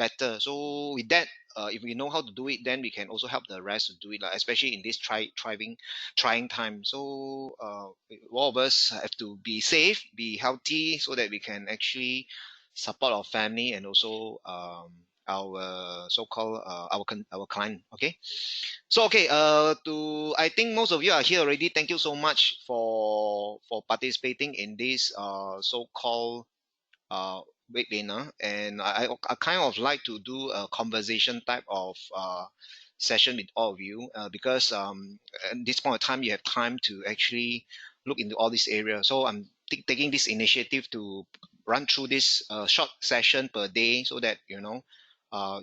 better. So with that, if we know how to do it, then we can also help the rest to do it, like, especially in this trying time. So all of us have to be safe, be healthy, so that we can actually support our family and also our so-called our client. Okay. So okay, I think most of you are here already. Thank you so much for participating in this so-called uh, webinar, and I kind of like to do a conversation type of session with all of you because at this point of time you have time to actually look into all this area. So I'm taking this initiative to run through this short session per day, so that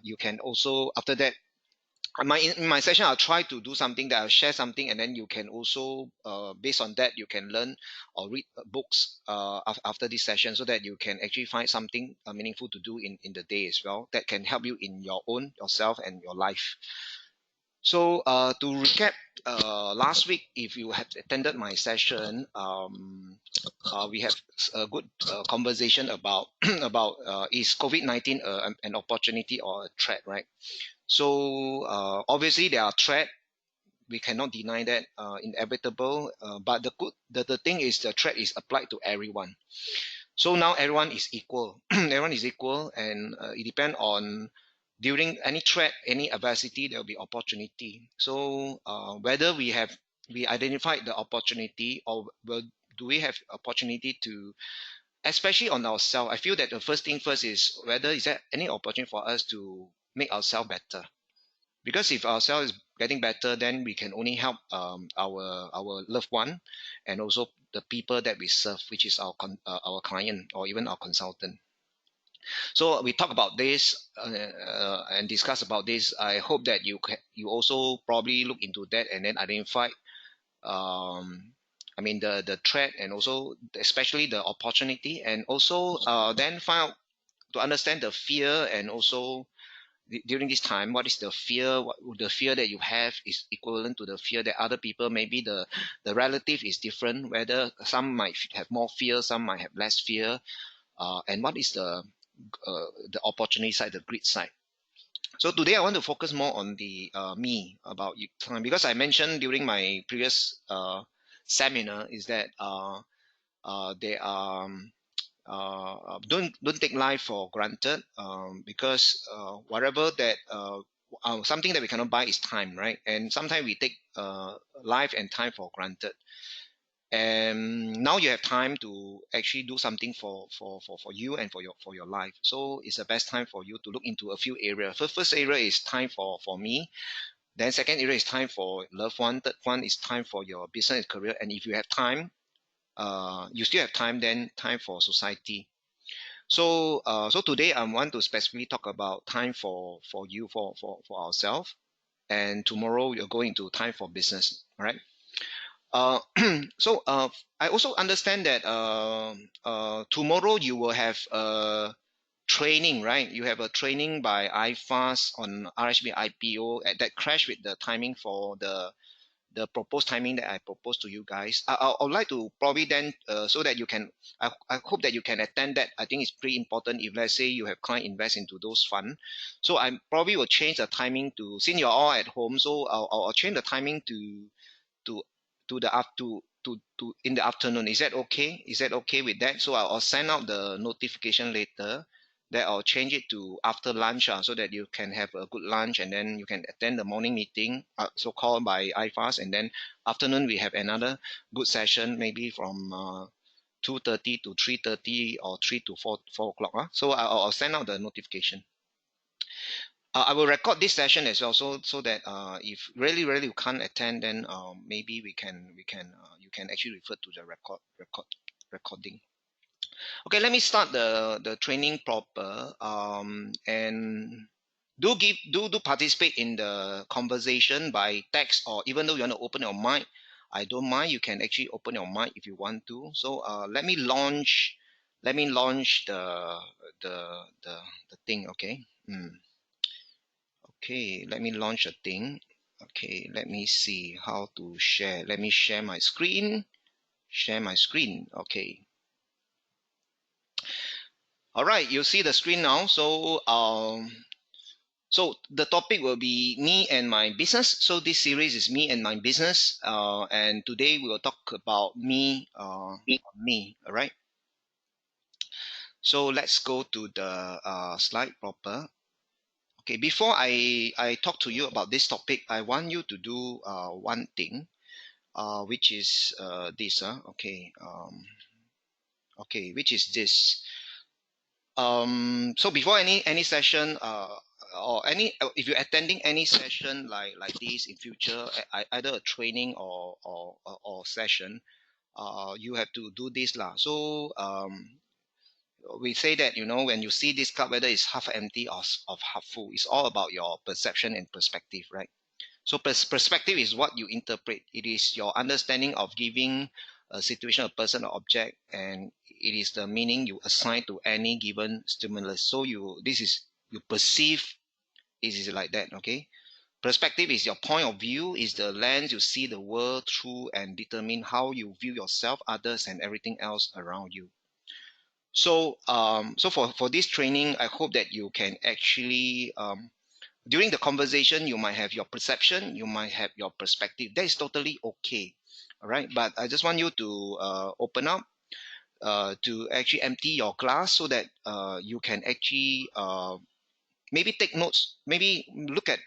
you can also after that in my session I'll try to do something that I'll share something, and then you can also based on that you can learn or read books after this session, so that you can actually find something meaningful to do in the day as well, that can help you in yourself and your life. So to recap, last week, if you have attended my session, we have a good conversation about about is COVID-19 an opportunity or a threat, right? So obviously there are threat. We cannot deny that, inevitable. But the thing is, the threat is applied to everyone. So now everyone is equal. Everyone is equal, and it depends on during any threat, any adversity, there will be opportunity. So whether we identified the opportunity, or do we have opportunity to, especially on ourselves. I feel that the first thing first is whether is there any opportunity for us to make ourselves better, because if ourselves is getting better, then we can only help our loved one, and also the people that we serve, which is our client or even our consultant. So we talk about this and discuss about this. I hope that you also probably look into that and then identify I mean the threat, and also especially the opportunity, and also then find out to understand the fear, and also during this time, what is the fear? What the fear that you have is equivalent to the fear that other people, maybe the relative is different, whether some might have more fear, some might have less fear, and what is the opportunity side, the greed side. So today I want to focus more on the me about you, because I mentioned during my previous seminar is that they are don't take life for granted, because whatever that something that we cannot buy is time, right? And sometimes we take life and time for granted, and now you have time to actually do something for you and for your life. So it's the best time for you to look into a few areas. First area is time for me, then second area is time for loved one, third one is time for your business and career, and if you have time, you still have time, then time for society. So today I want to specifically talk about time for you, for ourselves, and tomorrow we're going to time for business. All right. Uh, I also understand that tomorrow you will have a training, right? You have a training by iFast on RHB IPO that crash with the timing for the proposed timing that I proposed to you guys. I would like to probably then, so that you can, I hope that you can attend that. I think it's pretty important if let's say you have client invest into those fund. So I probably will change the timing to, since you're all at home, so I'll change the timing to, to the up to in the afternoon. Is that okay? Is that okay with that? So I'll send out the notification later that I'll change it to after lunch, so that you can have a good lunch, and then you can attend the morning meeting, so called by iFast, and then afternoon we have another good session, maybe from 2:30 to 3:30, or 3 to 4 o'clock. So I'll send out the notification. I will record this session as well, so that if really you can't attend, then maybe we can you can actually refer to the recording. Okay, let me start the training proper. And do participate in the conversation by text, or even though you want to open your mic, I don't mind. You can actually open your mic if you want to. So let me launch the thing. Okay. Okay, let me launch a thing. Okay, let me see how to share. Let me share my screen. Share my screen. Okay. All right, you see the screen now. So So the topic will be me and my business. So this series is me and my business, and today we will talk about me, me. All right. So let's go to the slide proper. Okay. Before I talk to you about this topic, I want you to do one thing, which is this. Okay. Okay. Which is this. So before any session, or any if you're attending any session like this in future, either a training or session, you have to do this lah. So we say that, when you see this cup, whether it's half empty or half full, it's all about your perception and perspective, right? So perspective is what you interpret. It is your understanding of giving a situation, a person, or object, and it is the meaning you assign to any given stimulus. So you perceive it is like that. Okay. Perspective is your point of view, is the lens you see the world through and determine how you view yourself, others, and everything else around you. So for this training, I hope that you can actually during the conversation, you might have your perception, you might have your perspective. That is totally okay. All right. But I just want you to open up, to actually empty your glass so that you can actually maybe take notes, maybe look at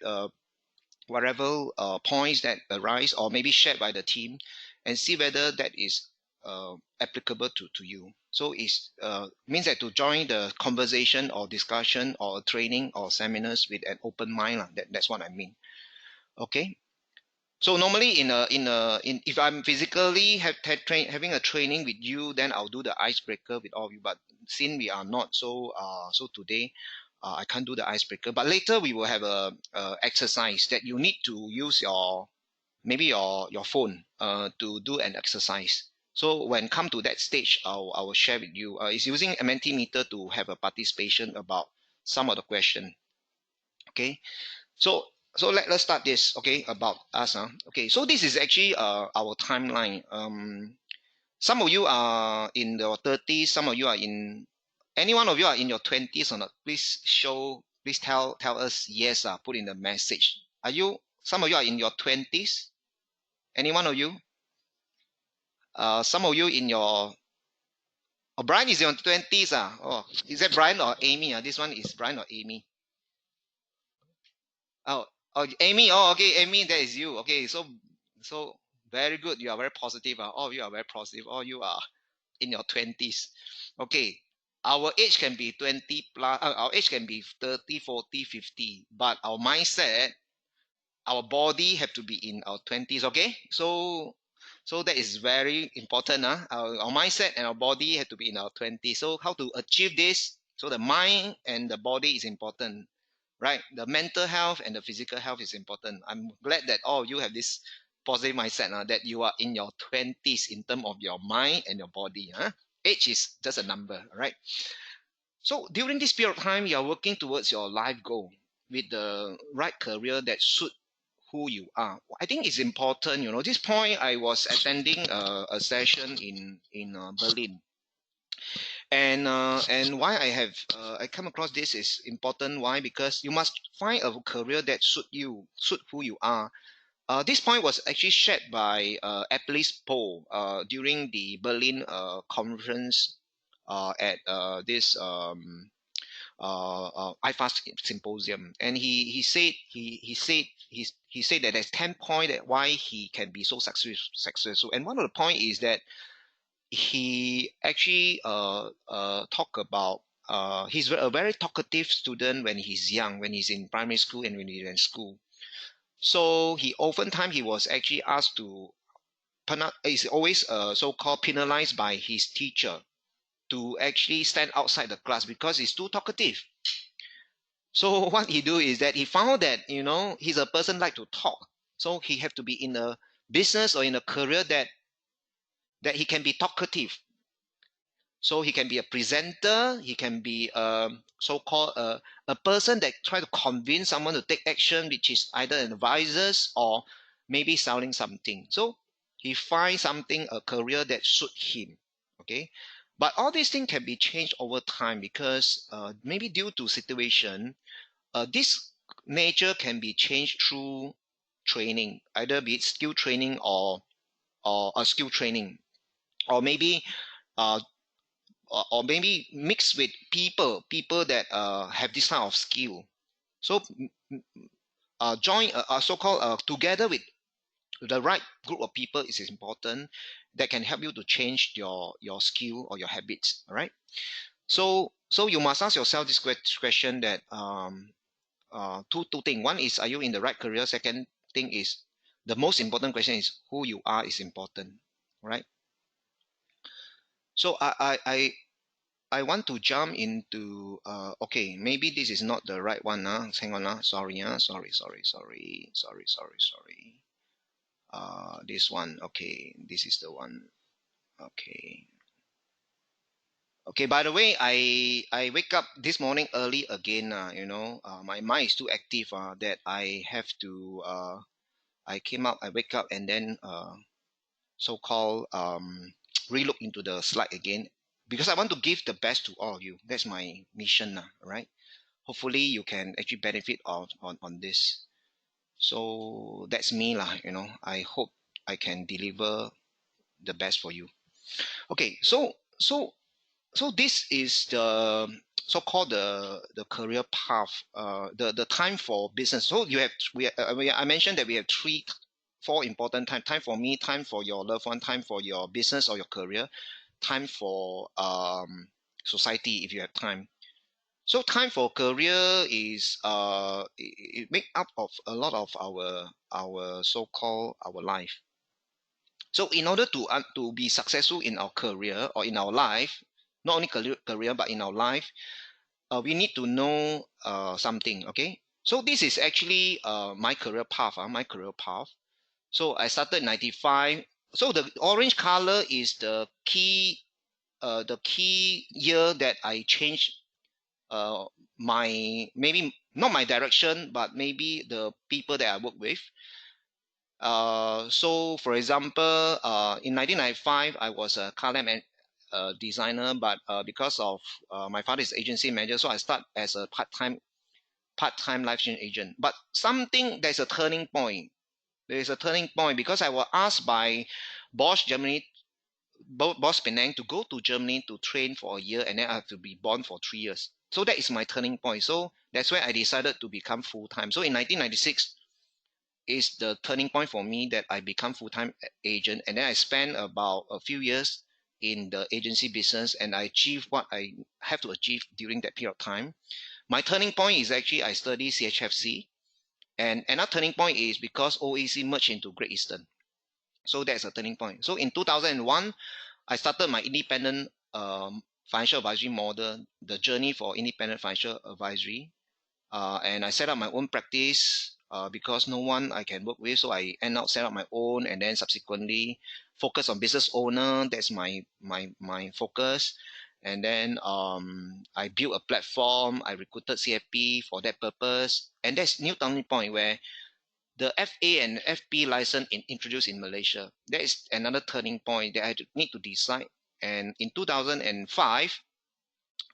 whatever points that arise or maybe shared by the team and see whether that is applicable to you. So it means that to join the conversation or discussion or training or seminars with an open mind. That's what I mean. Okay. So normally if I'm physically having a training with you, then I'll do the icebreaker with all of you. But since we are not, so today I can't do the icebreaker. But later we will have a exercise that you need to use maybe your phone to do an exercise. So when come to that stage, I will share with you. It's using a Mentimeter to have a participation about some of the question. Okay. So let's start this. Okay, about us. Okay, so this is actually our timeline. Some of you are in your 30s. Some of you are in. Any one of you are in your 20s or not? Please tell us yes. Put in the message. Are you? Some of you are in your 20s. Any one of you? Some of you in your. Oh, Brian is in your 20s. Oh, is that Brian or Amy? This one is Brian or Amy? Oh, oh, Amy. Oh, okay, Amy, that is you. Okay, so very good. You are very positive. All of you are very positive. All you are in your 20s. Okay, our age can be 20 plus. Our age can be 30, 40, 50. But our mindset, our body have to be in our 20s. Okay, so that is very important. Our mindset and our body have to be in our 20s. So how to achieve this? So the mind and the body is important, right? The mental health and the physical health is important. I'm glad that all of you have this positive mindset, that you are in your 20s in terms of your mind and your body. Age is just a number, right? So during this period of time, you are working towards your life goal with the right career that suit who you are. I think it's important. This point I was attending a session in Berlin, and why I come across this is important. Why? Because you must find a career that suit who you are. This point was actually shared by Apple's poll during the Berlin conference at this IFAS symposium, and he said that there's 10 points that why he can be so successful, and one of the point is that he actually talk about he's a very talkative student when he's young, when he's in primary school and when he's in school. So he was actually asked to is always so-called penalized by his teacher to actually stand outside the class because he's too talkative. So what he do is that he found that he's a person like to talk, so he have to be in a business or in a career that he can be talkative. So he can be a presenter, he can be so-called a person that try to convince someone to take action, which is either an advisors or maybe selling something. So he finds something, a career that suit him. Okay, but all these things can be changed over time because maybe due to situation, this nature can be changed through training, either be it skill training or a skill training, or maybe uh, or maybe mixed with people that have this kind of skill. So join so-called together with the right group of people is important that can help you to change your skill or your habits. All right. So you must ask yourself this question that two things. One is, are you in the right career? Second thing is, the most important question is, who you are is important, right? So I want to jump into okay, maybe this is not the right one. Hang on. Sorry. Sorry. This one. Okay, this is the one. Okay. Okay, by the way, I wake up this morning early again. My mind is too active that I have to. I came up, I wake up, and then so-called relook into the slide again because I want to give the best to all of you. That's my mission, right? Hopefully, you can actually benefit on this. So that's me, lah. I hope I can deliver the best for you. Okay, so this is the so-called the career path, the time for business. So you have I mentioned that we have four important time for me, time for your loved one, time for your business or your career, time for society if you have time. So time for career is it make up of a lot of our so-called our life. So in order to be successful in our career or in our life, not only career but in our life, we need to know something. Okay, so this is actually my career path. My career path. So I started in '95. So the orange color is the key year that I changed uh, my maybe not my direction, but maybe the people that I work with. So for example, in 1995, I was a car lamp designer, but because of my father's agency manager, so I start as a part-time life change agent. But there's a turning point. There is a turning point because I was asked by Bosch Germany, Bosch Penang to go to Germany to train for a year, and then I have to be born for 3 years. So that is my turning point. So that's where I decided to become full time. So in 1996 is the turning point for me that I become full-time agent, and then I spent about a few years in the agency business, and I achieved what I have to achieve during that period of time. My turning point is actually I study CHFC, and another turning point is because OAC merged into Great Eastern. So that's a turning point. So in 2001, I started my independent financial advisory model, the journey for independent financial advisory. And I set up my own practice because no one I can work with, so I end up set up my own, and then subsequently focus on business owner. That's my focus. And then I built a platform. I recruited CFP for that purpose, and that's new turning point where the FA and FP license introduced in Malaysia. That is another turning point that I need to decide. And in 2005,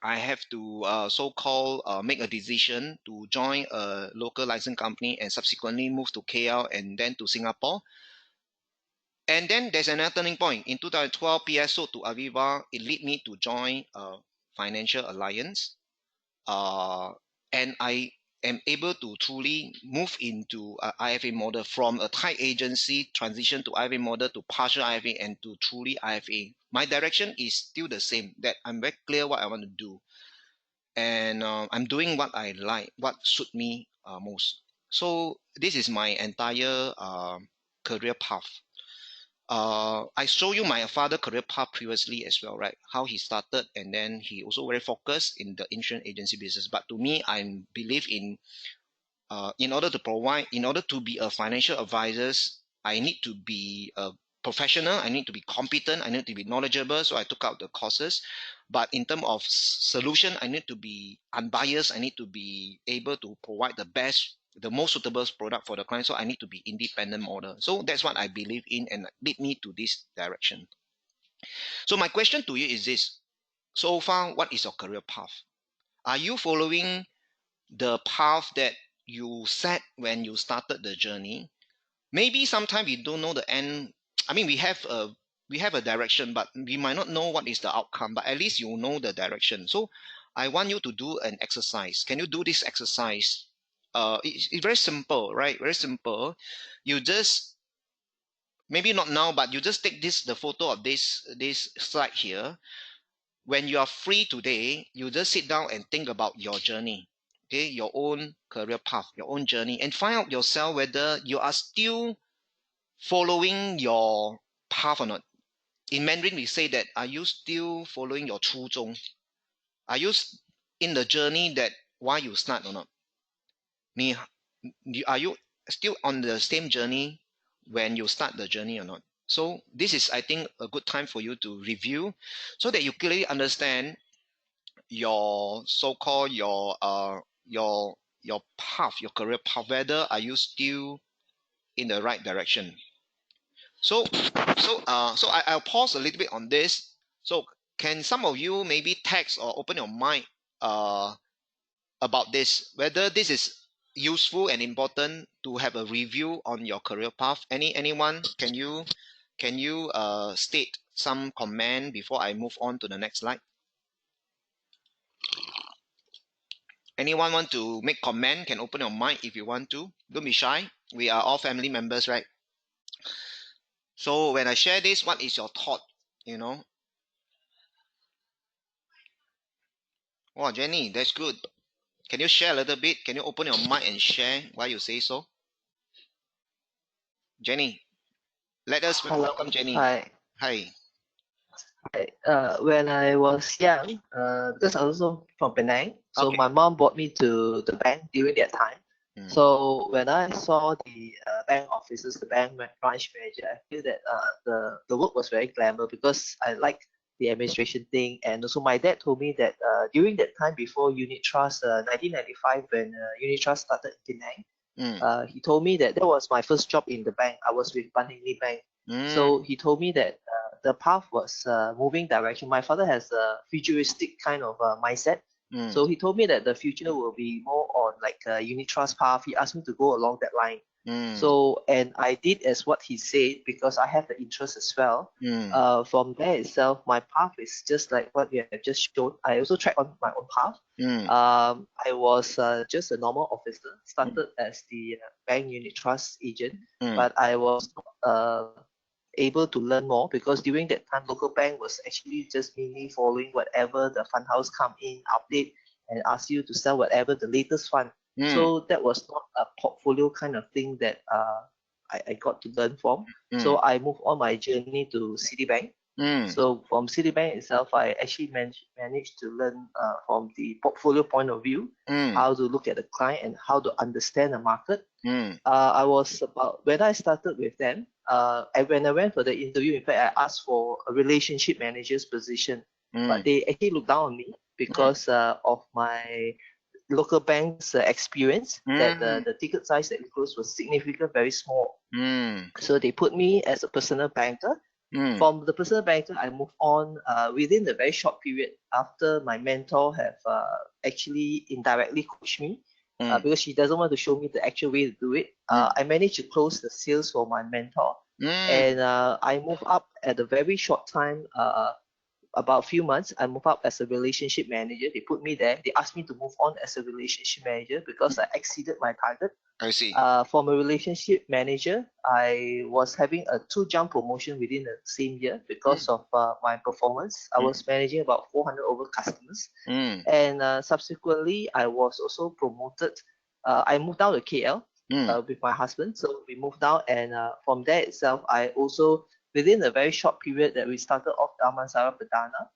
I have to so-called make a decision to join a local license company and subsequently move to KL and then to Singapore. And then there's another turning point. In 2012, PS sold to Aviva. It led me to join a financial alliance. And I am able to truly move into a IFA model from a tight agency, transition to IFA model to partial IFA and to truly IFA. My direction is still the same, that I'm very clear what I want to do, and I'm doing what I like, what suit me most. So this is my entire career path. I show you my father career path previously as well, right? How he started, and then he also very focused in the insurance agency business. But to me, I believe in order to be a financial advisor, I need to be a professional, I need to be competent, I need to be knowledgeable. So I took out the courses. But in terms of solution, I need to be unbiased. I need to be able to provide the most suitable product for the client. So I need to be independent model. So that's what I believe in and lead me to this direction. So my question to you is this. So far, what is your career path? Are you following the path that you set when you started the journey. Maybe sometimes we don't know the end. I mean, we have a direction, but we might not know what is the outcome. But at least you know the direction. So I want you to do an exercise. Can you do this exercise? It's very simple, right? Very simple. You just, maybe not now, but you just take the photo of this slide here. When you are free today, you just sit down and think about your journey, okay, your own career path, your own journey, and find out yourself whether you are still following your path or not. In Mandarin, we say that, are you still following your 初衷? Are you in the journey that why you start or not? Are you still on the same journey when you start the journey or not? So this is, I think, a good time for you to review so that you clearly understand your so-called your path, your career path, whether are you still in the right direction. I'll pause a little bit on this. So can some of you maybe text or open your mind about this, whether this is useful and important to have a review on your career path? Anyone, can you state some comment before I move on to the next slide? Anyone want to make comment? Can open your mic if you want to. Don't be shy. We are all family members, right? So when I share this, what is your thought? Oh, Jenny, that's good. Can you share a little bit? Can you open your mic and share why you say so? Jenny, let us welcome Jenny. Hi. Hi. When I was young, because I was also from Penang, so Okay. my mom brought me to the bank during that time. So when I saw the bank officers, the branch manager, I feel that the work was very glamour because I like the administration thing, and also my dad told me that during that time before Unit Trust, 1995, when Unit Trust started in Penang, he told me that was my first job in the bank. I was with Bank Bank. So he told me that the path was moving direction. My father has a futuristic kind of mindset. So he told me that the future will be more on like a unit trust path. He asked me to go along that line. So, and I did as what he said because I have the interest as well. From there itself, my path is just like what you have just shown. I also track on my own path. I was just a normal officer, started as the bank unit trust agent, but I was able to learn more because during that time, local bank was actually just mainly following whatever the fund house come in, update, and ask you to sell whatever the latest fund. So that was not a portfolio kind of thing that I got to learn from. So I moved on my journey to Citibank. So from Citibank itself, I actually managed to learn from the portfolio point of view, how to look at the client and how to understand the market. I was about, when I started with them, when I went for the interview, in fact, I asked for a relationship manager's position, but they actually looked down on me because of my local bank's experience that the ticket size that we closed was significant, very small. So they put me as a personal banker. From the personal banker, I moved on within a very short period after my mentor have actually indirectly coached me because she doesn't want to show me the actual way to do it. I managed to close the sales for my mentor, and I moved up at a very short time. About a few months, I moved up as a relationship manager. They put me there. They asked me to move on as a relationship manager because I exceeded my target. I see. From a relationship manager, I was having a 2 jump promotion within the same year because of my performance. I was managing about 400 over customers. And subsequently, I was also promoted. I moved down to KL with my husband. So we moved down, and from there itself, I also, within a very short period that we started off Damansara Perdana,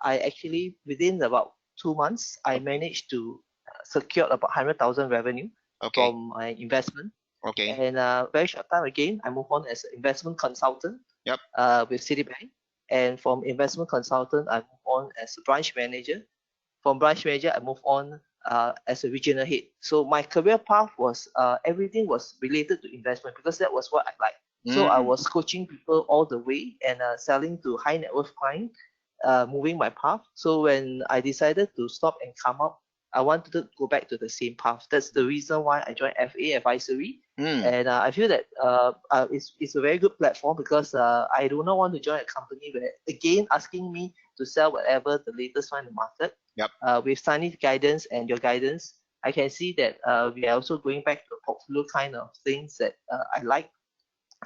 I actually, within about 2 months, I managed to secure about 100,000 revenue from my investment. And very short time again, I moved on as an investment consultant with Citibank. And from investment consultant, I moved on as a branch manager. From branch manager, I moved on as a regional head. So my career path was everything was related to investment because that was what I like. So I was coaching people all the way and selling to high net worth clients, moving my path. So when I decided to stop and come up I wanted to go back to the same path. That's the reason why I joined FA advisory. And I feel that it's a very good platform because I do not want to join a company where again asking me to sell whatever the latest one in the market. Yep. With Sunny's guidance and your guidance, I can see that we are also going back to a portfolio kind of things that I like.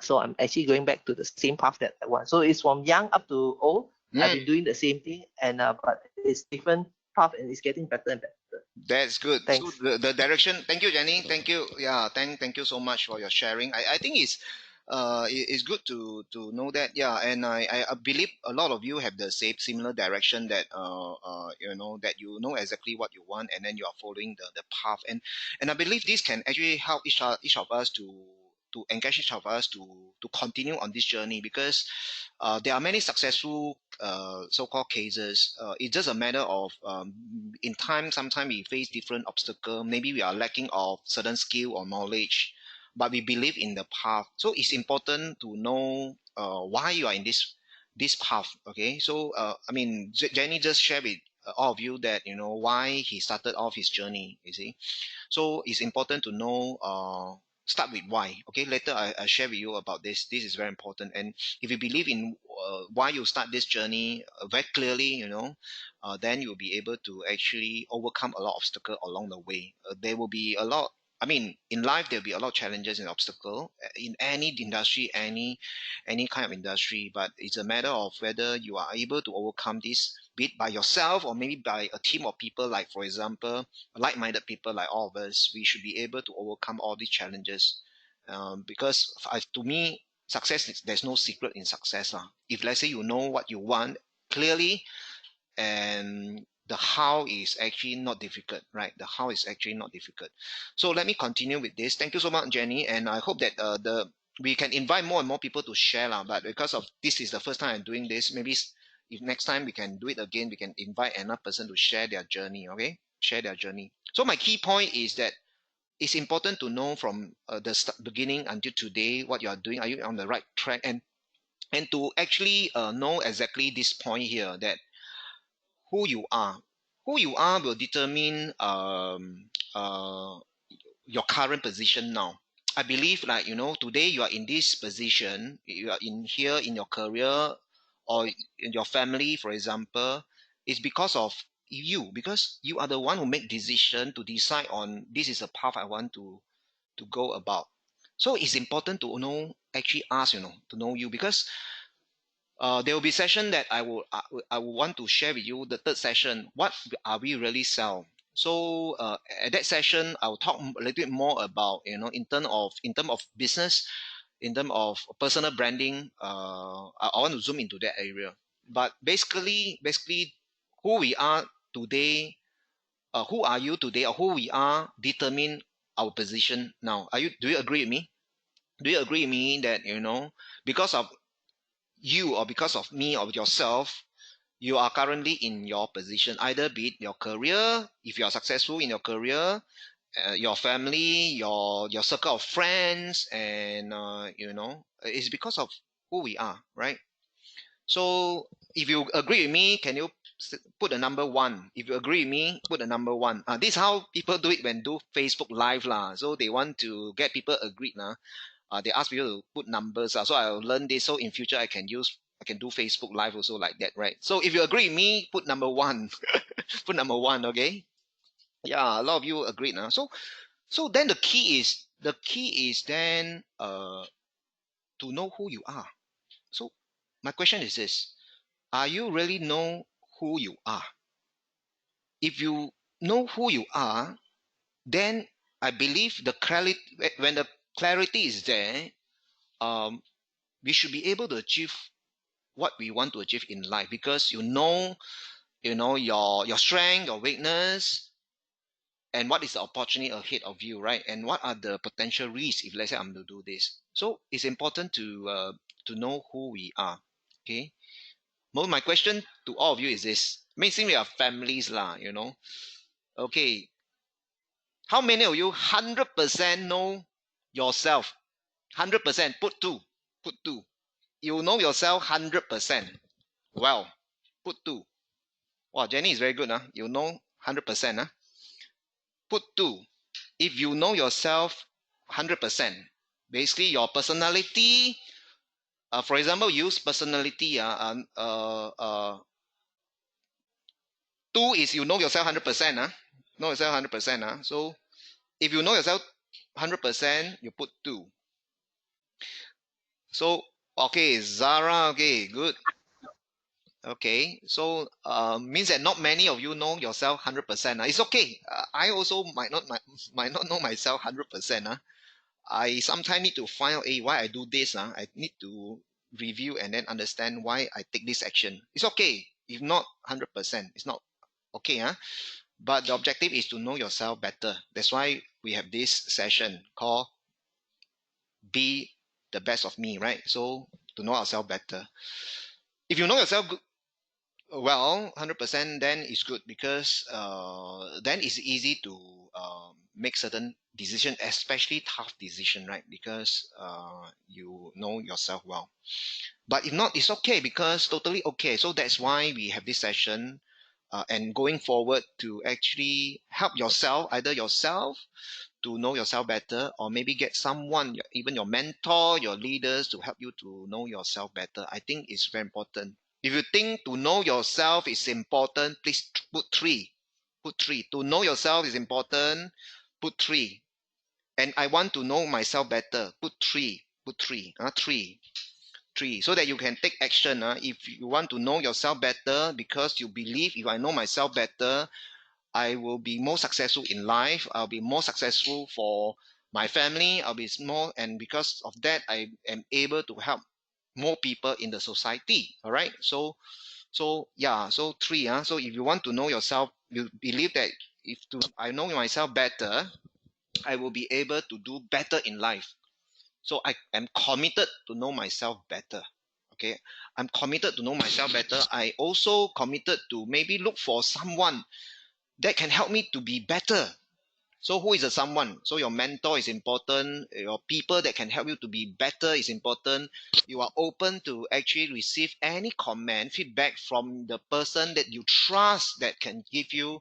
So I'm actually going back to the same path that I want. So it's from young up to old. I've been doing the same thing, and but it's different path, and it's getting better and better. That's good. Thanks. So the direction. Thank you, Jenny. Thank you. Yeah, thank you so much for your sharing. I think it's good to know that. Yeah, and I believe a lot of you have the same similar direction that that you know exactly what you want, and then you are following the path. And I believe this can actually help each of us to engage each of us to continue on this journey, because there are many successful so-called cases. It's just a matter of in time. Sometimes we face different obstacles. Maybe we are lacking of certain skill or knowledge, but we believe in the path. So it's important to know why you are in this path. Okay, so I mean, Jenny just shared with all of you that why he started off his journey. You see, so it's important to know. Start with why. Okay, later I share with you about this. This is very important. And if you believe in why you start this journey very clearly, then you'll be able to actually overcome a lot of obstacle along the way. There will be a lot. I mean, in life there'll be a lot of challenges and obstacle in any industry, any kind of industry. But it's a matter of whether you are able to overcome this, be it by yourself or maybe by a team of people. Like for example, like-minded people like all of us, we should be able to overcome all these challenges. Because to me, success there's no secret in success lah. If let's say you know what you want clearly, and the how is actually not difficult, right? The how is actually not difficult. So let me continue with this. Thank you so much, Jenny, and I hope that the we can invite more and more people to share lah. But because of this is the first time I'm doing this, maybe if next time we can do it again, we can invite another person to share their journey. Okay, share their journey. So my key point is that it's important to know from the beginning until today what you are doing. Are you on the right track? And to actually know exactly this point here, that who you are. Who you are will determine your current position now. I believe, like, today you are in this position, you are in here in your career or in your family, for example, it's because of you, because you are the one who make decision to decide on this is a path I want to go about. So it's important to actually ask, to know you, because there will be session that I will want to share with you. The third session, what are we really sell? So at that session, I'll talk a little bit more about in term of business, in term of personal branding. I want to zoom into that area. But basically, who we are today, who are you today, or who we are, determine our position now. Do you agree with me? Do you agree with me that because of you or because of me or yourself, you are currently in your position, either be it your career, if you are successful in your career, your family, your circle of friends, and it's because of who we are, right? So if you agree with me, can you put the number one? If you agree with me, put the number one. This is how people do it when do Facebook live lah. So they want to get people agreed lah. They ask people to put numbers. So I'll learn this. So in future I can do Facebook live also like that, right? So if you agree with me, put number one. Put number one, okay? Yeah, a lot of you agreed now. So then the key is then to know who you are. So my question is this: are you really know who you are? If you know who you are, then I believe the clarity, when the clarity is there, um, we should be able to achieve what we want to achieve in life, because your strength, your weakness, and what is the opportunity ahead of you, right? And what are the potential risks if let's say I'm to do this. So it's important to know who we are. Okay. Well, my question to all of you is this: since we are families lah. Okay, how many of you 100% know yourself? 100%. Put two. Put two. You know yourself 100%. Well, put two. Wow, Jenny is very good. You know 100%. put 2. If you know yourself 100%, basically your personality, for example, use personality. 2 is you know yourself 100%. Know yourself 100%. So if you know yourself 100%, you put 2. So, okay, Zara, okay, good. Okay, so means that not many of you know yourself 100%. It's okay. I also might not know myself 100%. I sometimes need to find out, hey, why I do this. I need to review and then understand why I take this action. It's okay if not 100%. It's not okay. But the objective is to know yourself better. That's why we have this session called Be the Best of Me, right? So to know ourselves better. If you know yourself well, 100%, then it's good because then it's easy to make certain decision, especially tough decision, right? Because you know yourself well. But if not, it's okay because totally okay. So that's why we have this session and going forward to actually help yourself, either yourself to know yourself better, or maybe get someone, even your mentor, your leaders, to help you to know yourself better. I think it's very important. If you think to know yourself is important, please put 3. Put 3. To know yourself is important, put 3. And I want to know myself better, put 3. Put 3. 3. 3. So that you can take action. If you want to know yourself better because you believe if I know myself better, I will be more successful in life. I'll be more successful for my family. I'll be more, and because of that, I am able to help more people in the society. All right. So yeah. So 3. So if you want to know yourself, you believe that if I know myself better, I will be able to do better in life. So I am committed to know myself better. Okay. I'm committed to know myself better. I also committed to maybe look for someone that can help me to be better. So who is a someone? So your mentor is important. Your people that can help you to be better is important. You are open to actually receive any comment, feedback from the person that you trust that can give you,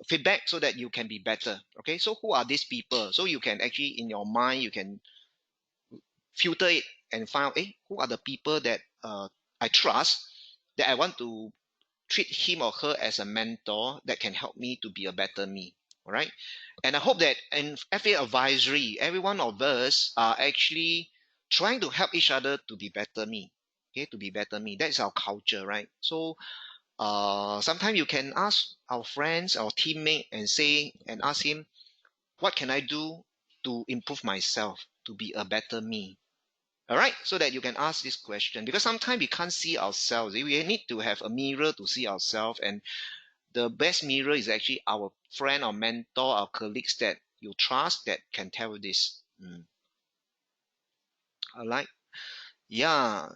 feedback so that you can be better. Okay. So who are these people? So you can actually in your mind you can filter it and find out, who are the people that I trust that I want to treat him or her as a mentor that can help me to be a better me. All right. And I hope that in FA advisory, every one of us are actually trying to help each other to be better me. Okay, to be better me. That is our culture, right? So sometimes you can ask our friends, our teammate, and ask him, what can I do to improve myself to be a better me? All right, so that you can ask this question because sometimes we can't see ourselves. We need to have a mirror to see ourselves, and the best mirror is actually our friend or mentor, our colleagues that you trust that can tell you this. All right, yeah.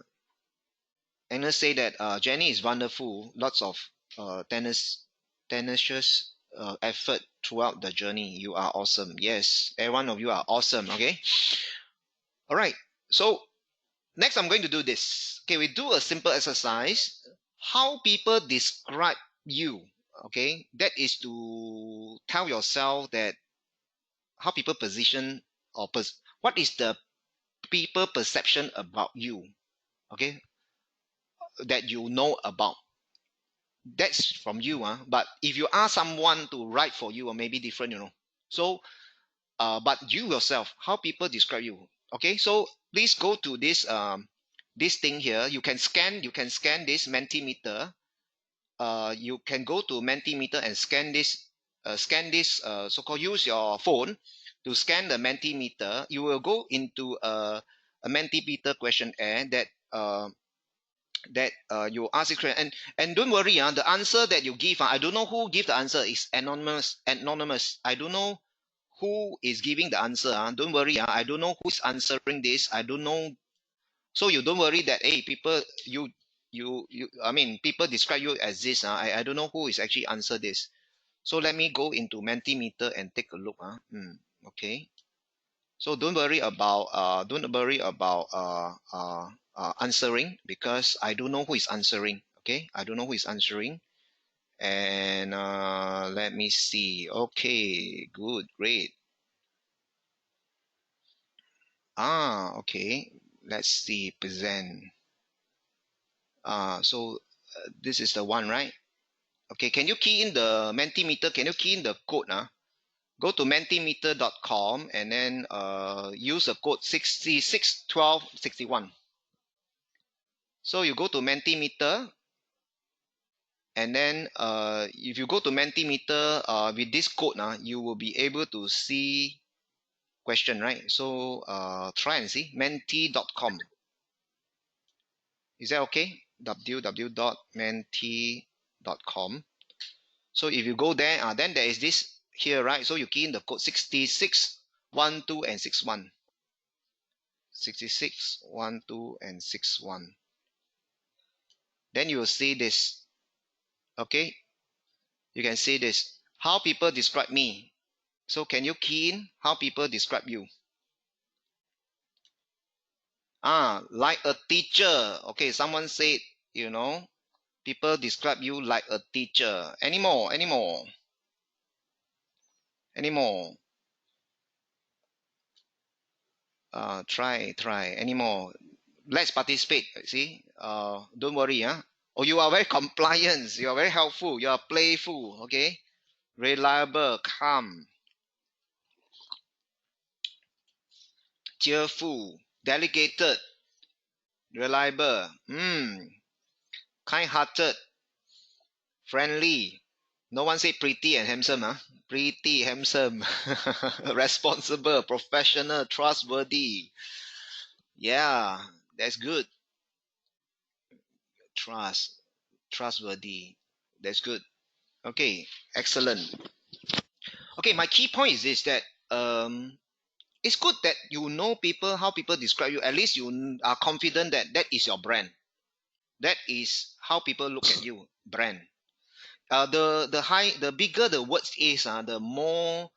Anna say that Jenny is wonderful. Lots of tenacious effort throughout the journey. You are awesome. Yes, every one of you are awesome. Okay. All right. So next, I'm going to do this. Okay, we do a simple exercise. How people describe you. Okay, that is to tell yourself that how people position or what is the people perception about you. Okay, that you know about. That's from you. But if you ask someone to write for you, or maybe different. So, but you yourself, how people describe you. Okay, so please go to this thing here. You can scan this Mentimeter. You can go to Mentimeter and scan this so-called use your phone to scan the Mentimeter. You will go into a Mentimeter questionnaire that you ask it and don't worry. The answer that you give, I don't know who give the answer. Is anonymous. I don't know who is giving the answer. Don't worry. I don't know who's answering this. I don't know. So you don't worry that, hey, people, I mean, people describe you as this. I don't know who is actually answer this. So let me go into Mentimeter and take a look. Okay. So don't worry about answering because I don't know who is answering. Okay, I don't know who is answering, And let me see. Okay, good, great. Okay. Let's see, present. So this is the one, right? Okay, can you key in the Mentimeter? Can you key in the code? Go to mentimeter.com and then use the code 661261. So you go to Mentimeter, and then if you go to Mentimeter with this code, you will be able to see question, right? So try and see menti.com. Is that okay? www.menti.com. So if you go there, then there is this here, right? So you key in the code 66, 12, and 61. 66, 12, and 61. Then you will see this. Okay? You can see this. How people describe me. So can you key in how people describe you? Like a teacher. Okay, someone said, people describe you like a teacher. Any more? Any more? Any more? Try. Any more? Let's participate. See? Don't worry. Oh, you are very compliant. You are very helpful. You are playful. Okay? Reliable, calm, cheerful, delegated, reliable, kind-hearted, friendly. No one say pretty and handsome, Pretty, handsome, responsible, professional, trustworthy. Yeah, that's good. Trustworthy. That's good. Okay, excellent. Okay, my key point is this that it's good that you know people how people describe you. At least you are confident that that is your brand. That is how people look at you. Brand. The bigger the words is, the more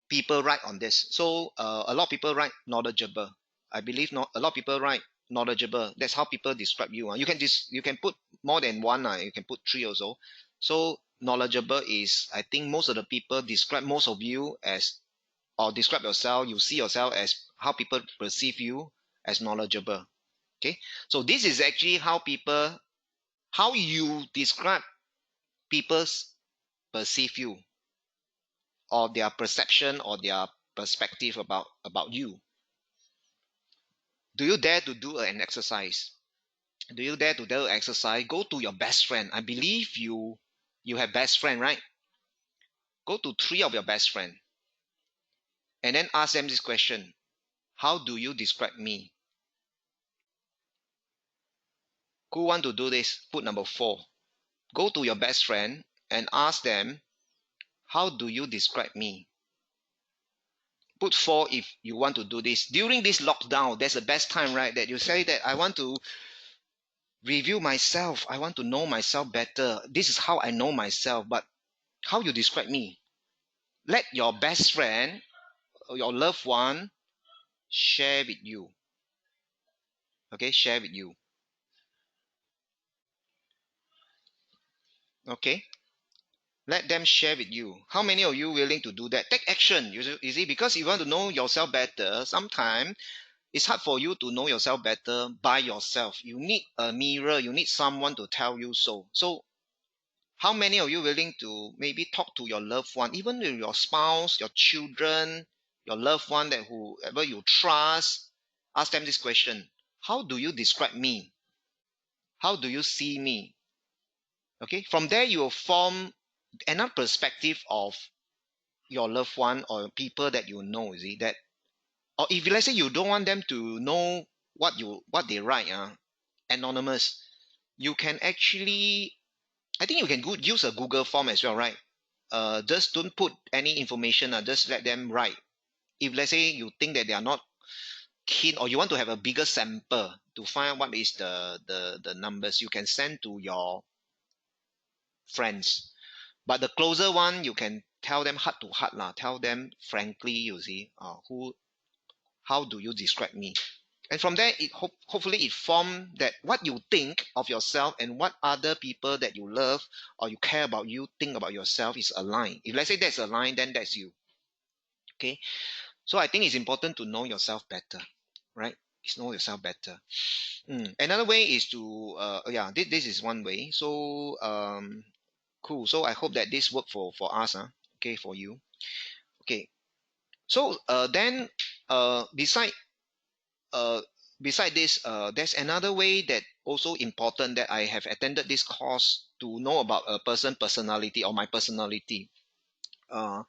people write on this. So a lot of people write knowledgeable. I believe not a lot of people write knowledgeable. That's how people describe you. You can put more than one. You can put three also. So knowledgeable is, I think most of the people describe most of you as, or describe yourself. You see yourself as how people perceive you as knowledgeable. Okay. So this is actually how you describe people's perceive you, or their perception or their perspective about you. Do you dare to do an exercise? Do you dare to do an exercise? Go to your best friend. I believe you have best friend, right? Go to three of your best friend and then ask them this question. How do you describe me? Who want to do this? Put number 4. Go to your best friend and ask them, how do you describe me? Put 4 if you want to do this. During this lockdown, that's the best time, right? That you say that I want to review myself. I want to know myself better. This is how I know myself, but how you describe me? Let your best friend or your loved one share with you. Okay, share with you. Okay, let them share with you. How many of you willing to do that? Take action. You see, because you want to know yourself better, sometimes it's hard for you to know yourself better by yourself. You need a mirror. You need someone to tell you so. So how many of you willing to maybe talk to your loved one, even your spouse, your children, your loved one, that whoever you trust, ask them this question. How do you describe me? How do you see me? Okay, from there you will form another perspective of your loved one or people that you know. You see that, or if let's say you don't want them to know what they write, anonymous, you can actually, I think you can use a Google form as well, right? Just don't put any information. Just let them write. If let's say you think that they are not keen, or you want to have a bigger sample to find out what is the numbers, you can send to your friends. But the closer one, you can tell them heart to heart lah. Tell them frankly. You see, how do you describe me? And from there, hopefully it form that what you think of yourself and what other people that you love or you care about you think about yourself is aligned. If let's say that's aligned, then that's you. Okay. So I think it's important to know yourself better, right? It's know yourself better. Another way is to yeah, this is one way. So cool. So I hope that this work for us, okay, for you. Okay. So then beside uh beside this, there's another way that also important that I have attended this course to know about a personality or my personality. Uh,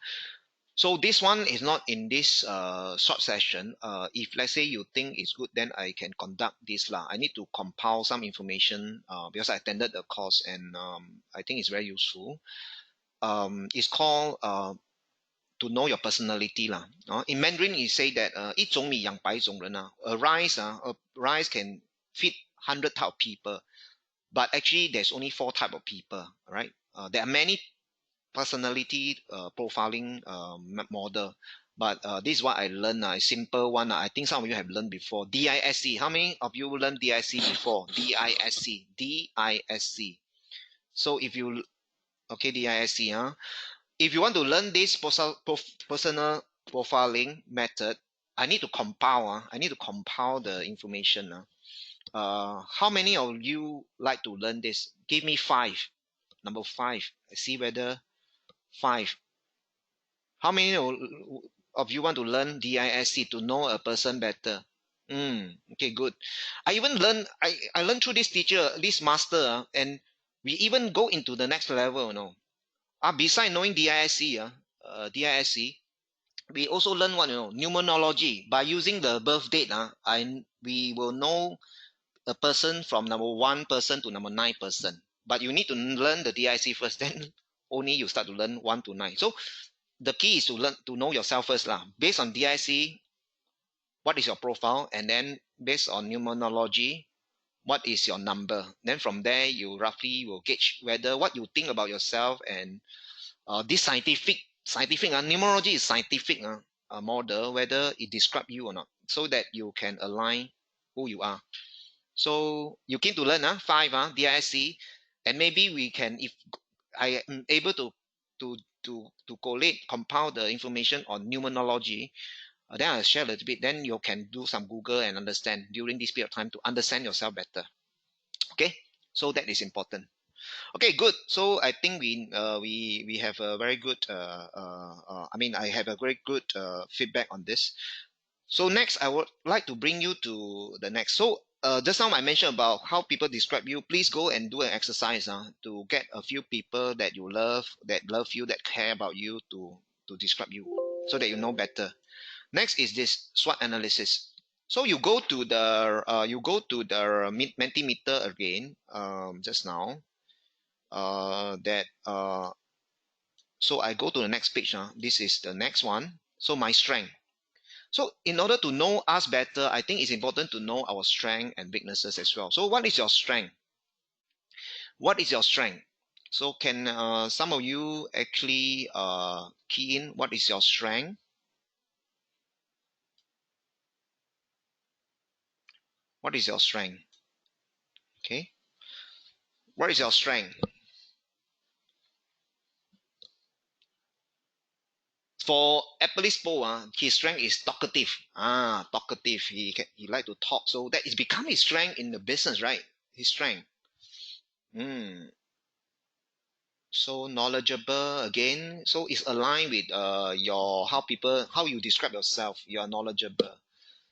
So this one is not in this short session. If let's say you think it's good, then I can conduct this lah. I need to compile some information because I attended the course and I think it's very useful. It's called to know your personality lah. In Mandarin, you say that 一种米养百种人 A rice can feed 100 type of people, but actually there's only 4 type of people. Right? There are many personality profiling model. But this is what I learned. A simple one. I think some of you have learned before. DISC. How many of you learned DISC before? DISC. DISC. So if you okay, DISC. If you want to learn this personal profiling method, I need to compile. I need to compile the information. How many of you like to learn this? Give me 5. Number 5. I see whether 5. How many of you want to learn DISC to know a person better? Okay, good. I learned through this teacher, this master, and we even go into the next level, Besides knowing DISC, we also learn what, numerology. By using the birth date, we will know a person from number 1 person to number 9 person. But you need to learn the DIC first, then only you start to learn 1 to 9. So the key is to learn to know yourself first lah. Based on DIC, what is your profile, and then based on numerology, what is your number. Then from there, you roughly will gauge whether what you think about yourself and this scientific numerology is scientific model, whether it describe you or not, so that you can align who you are. So you keen to learn 5 DISC, and maybe we can, if I am able to collate, compile the information on numerology, then I'll share a little bit. Then you can do some Google and understand during this period of time to understand yourself better. Okay, so that is important. Okay, good. So I think we have a very good. I have a very good feedback on this. So next, I would like to bring you to the next. So just now I mentioned about how people describe you. Please go and do an exercise to get a few people that you love, that care about you to describe you, so that you know better. Next is this SWOT analysis. So you go to the Mentimeter again just now. So I go to the next page. This is the next one. So my strength. So in order to know us better, I think it's important to know our strength and weaknesses as well. So what is your strength? What is your strength? So can some of you actually key in what is your strength? What is your strength? Okay. What is your strength? For Apple's Paul, his strength is talkative. Talkative. He like to talk. So that is become his strength in the business, right? His strength. So knowledgeable again. So it's aligned with how you describe yourself. You are knowledgeable.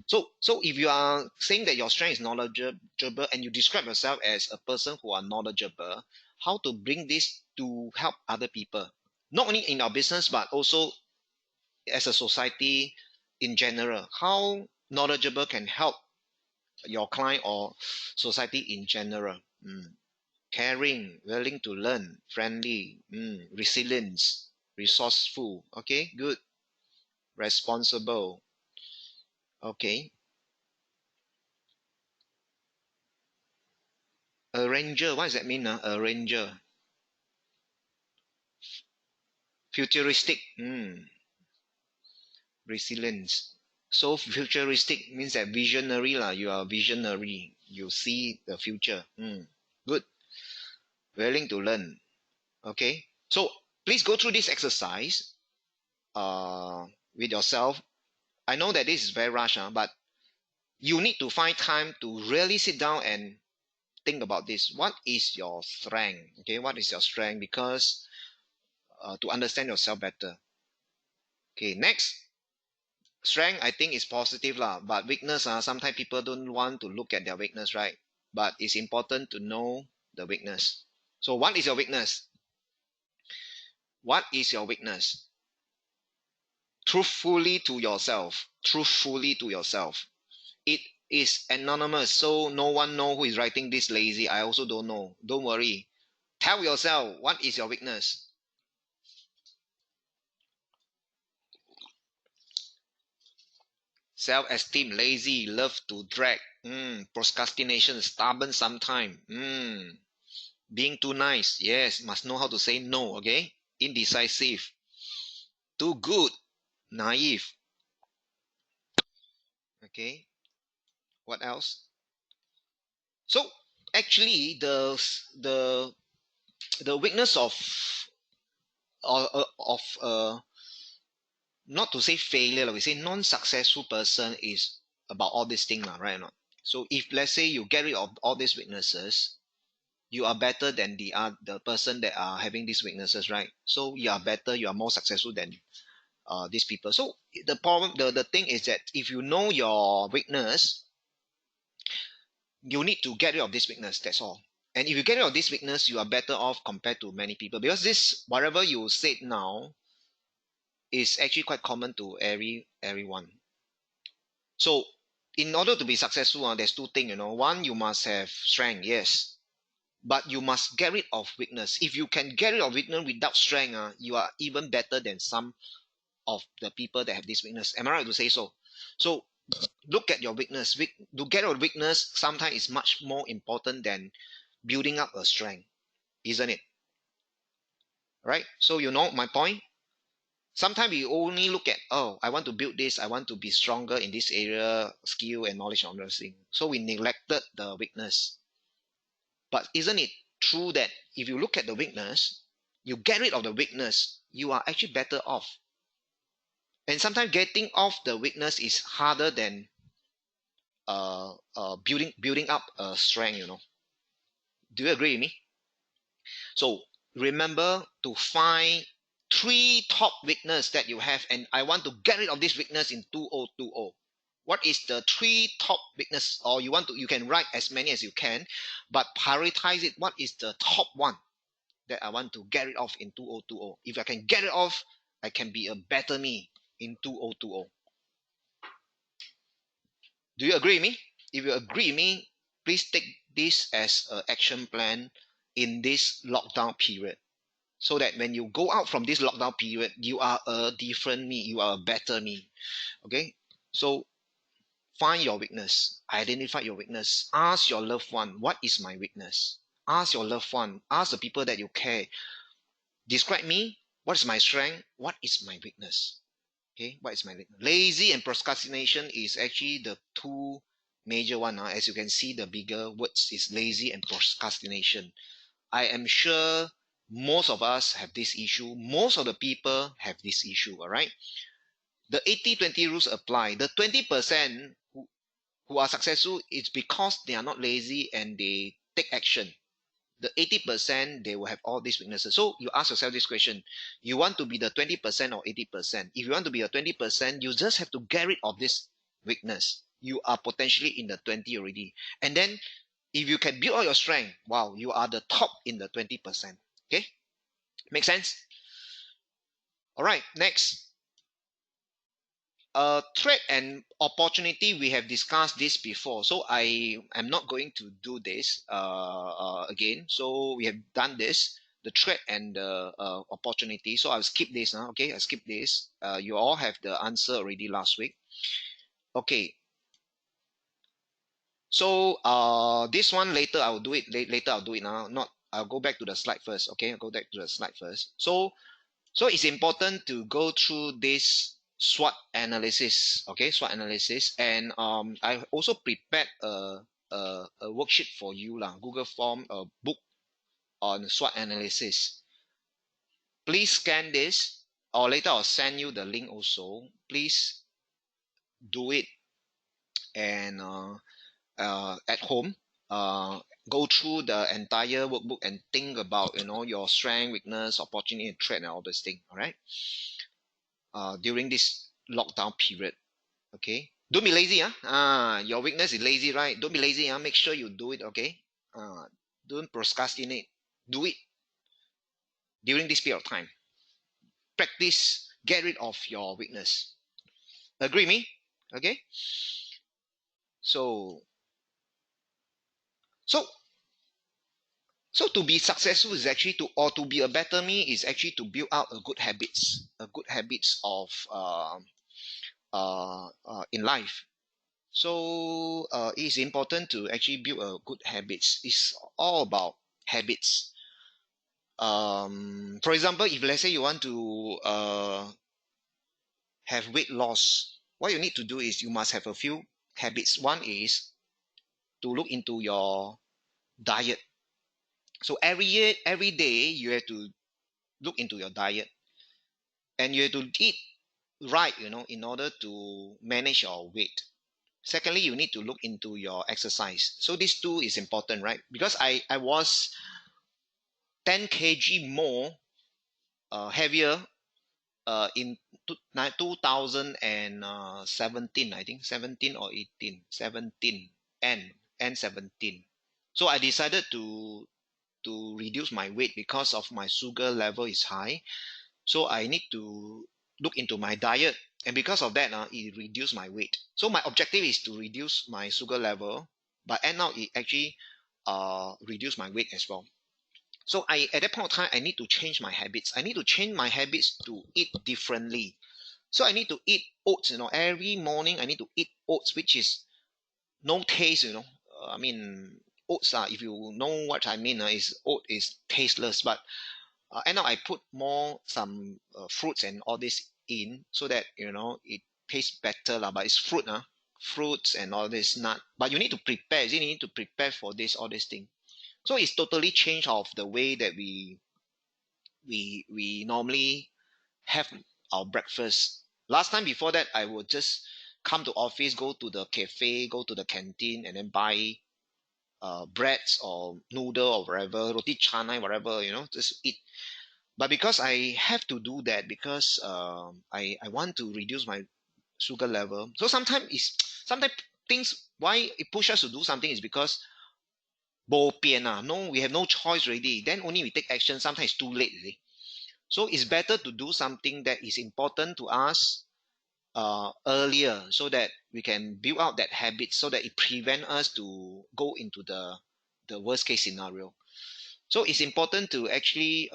So if you are saying that your strength is knowledgeable and you describe yourself as a person who are knowledgeable, how to bring this to help other people? Not only in our business, but also as a society in general. How knowledgeable can help your client or society in general? Caring, willing to learn, friendly, resilience, resourceful. Okay, good. Responsible. Okay. Arranger, what does that mean? Arranger. Futuristic. Resilience. So futuristic means that visionary lah. You are visionary. You see the future. Good. Willing to learn. Okay. So please go through this exercise with yourself. I know that this is very rush, but you need to find time to really sit down and think about this. What is your strength? Okay, what is your strength? Because to understand yourself better. Okay, next. Strength, I think, is positive lah, but weakness, sometimes people don't want to look at their weakness, right? But it's important to know the weakness. So what is your weakness? What is your weakness? Truthfully to yourself. Truthfully to yourself. It is anonymous, so no one know who is writing this lazy. I also don't know. Don't worry. Tell yourself what is your weakness. Self-esteem, lazy, love to drag, procrastination, stubborn sometime, being too nice, yes, must know how to say no, okay? Indecisive, too good, naive, okay? What else? So actually, the weakness of not to say failure, we say non-successful person is about all this thing, right or not? So if let's say you get rid of all these weaknesses, you are better than the person that are having these weaknesses, right? So you are better, you are more successful than these people. So the problem, the thing is that if you know your weakness, you need to get rid of this weakness. That's all. And if you get rid of this weakness, you are better off compared to many people, because this whatever you said now is actually quite common to everyone. So in order to be successful, there's two things. One, you must have strength, yes, but you must get rid of weakness. If you can get rid of weakness without strength, you are even better than some of the people that have this weakness. Am I right to say so? So look at your weakness. To get rid of weakness, sometimes is much more important than building up a strength, isn't it? Right? So you know my point. Sometimes we only look at, oh, I want to build this, I want to be stronger in this area, skill and knowledge on those things. So we neglected the weakness. But isn't it true that if you look at the weakness, you get rid of the weakness, you are actually better off. And sometimes getting off the weakness is harder than building up a strength. Do you agree with me? So remember to find 3 top weakness that you have, and I want to get rid of this weakness in 2020. What is the 3 top weakness? Or you can write as many as you can, but prioritize it. What is the top one that I want to get rid of in 2020? If I can get it off, I can be a better me in 2020. Do you agree with me? If you agree with me, please take this as an action plan in this lockdown period, so that when you go out from this lockdown period, you are a different me, you are a better me. Okay? So find your weakness, identify your weakness, ask your loved one, what is my weakness? Ask your loved one, ask the people that you care, describe me, what is my strength, what is my weakness? Okay, what is my weakness? Lazy and procrastination is actually the two major one. As you can see, the bigger words is lazy and procrastination. I am sure most of us have this issue. Most of the people have this issue, all right? The 80-20 rules apply. The 20% who are successful is because they are not lazy and they take action. The 80%, they will have all these weaknesses. So you ask yourself this question: you want to be the 20% or 80%? If you want to be a 20%, you just have to get rid of this weakness. You are potentially in the 20 already. And then if you can build all your strength, wow, you are the top in the 20%. Okay? Make sense? All right, next. Threat and opportunity, we have discussed this before, so I am not going to do this again. So we have done this, the threat and the opportunity. So I'll skip this now. Okay, I'll skip this. You all have the answer already last week. Okay. So this one later I'll do it. Later I'll do it now. Not I'll go back to the slide first. Okay, I'll go back to the slide first. So it's important to go through this SWOT analysis. Okay, SWOT analysis, and I also prepared a worksheet for you lah, Google form, a book on SWOT analysis. Please scan this, or later I'll send you the link also. Please do it, and at home, go through the entire workbook and think about your strength, weakness, opportunity, and threat, and all those things. All right. During this lockdown period, okay. Don't be lazy, your weakness is lazy, right? Don't be lazy, Make sure you do it, okay. Don't procrastinate. Do it during this period of time. Practice. Get rid of your weakness. Agree me? Okay. So so So to be successful is actually to be a better me is actually to build out a good habits of in life. So it is important to actually build a good habits. It's all about habits. For example, if let's say you want to have weight loss, what you need to do is you must have a few habits. One is to look into your diet. So every day, you have to look into your diet, and you have to eat right, in order to manage your weight. Secondly, you need to look into your exercise. So these two is important, right? Because I was 10 kg more heavier in 2017, I think 17 or 18, 17 and 17. So I decided to reduce my weight because of my sugar level is high. So I need to look into my diet, and because of that, it reduced my weight. So my objective is to reduce my sugar level, but end up it actually reduce my weight as well. So I at that point of time, I need to change my habits. I need to change my habits to eat differently. So I need to eat oats. Every morning I need to eat oats, which is no taste. I mean, oats. If you know what I mean, is oat is tasteless, but end up I put more some fruits and all this in, so that it tastes better lah. But it's fruit, fruits and all this nut. But you need to prepare. You need to prepare for this all this thing. So it's totally changed of the way that we normally have our breakfast. Last time before that, I would just come to office, go to the cafe, go to the canteen, and then buy breads or noodle or whatever, roti canai, whatever, just eat. But because I have to do that, because I want to reduce my sugar level. So sometimes things why it pushes us to do something is because bo pian no, we have no choice already. Then only we take action. Sometimes it's too late already. So it's better to do something that is important to us earlier, so that we can build out that habit, so that it prevent us to go into the worst case scenario. So it's important to actually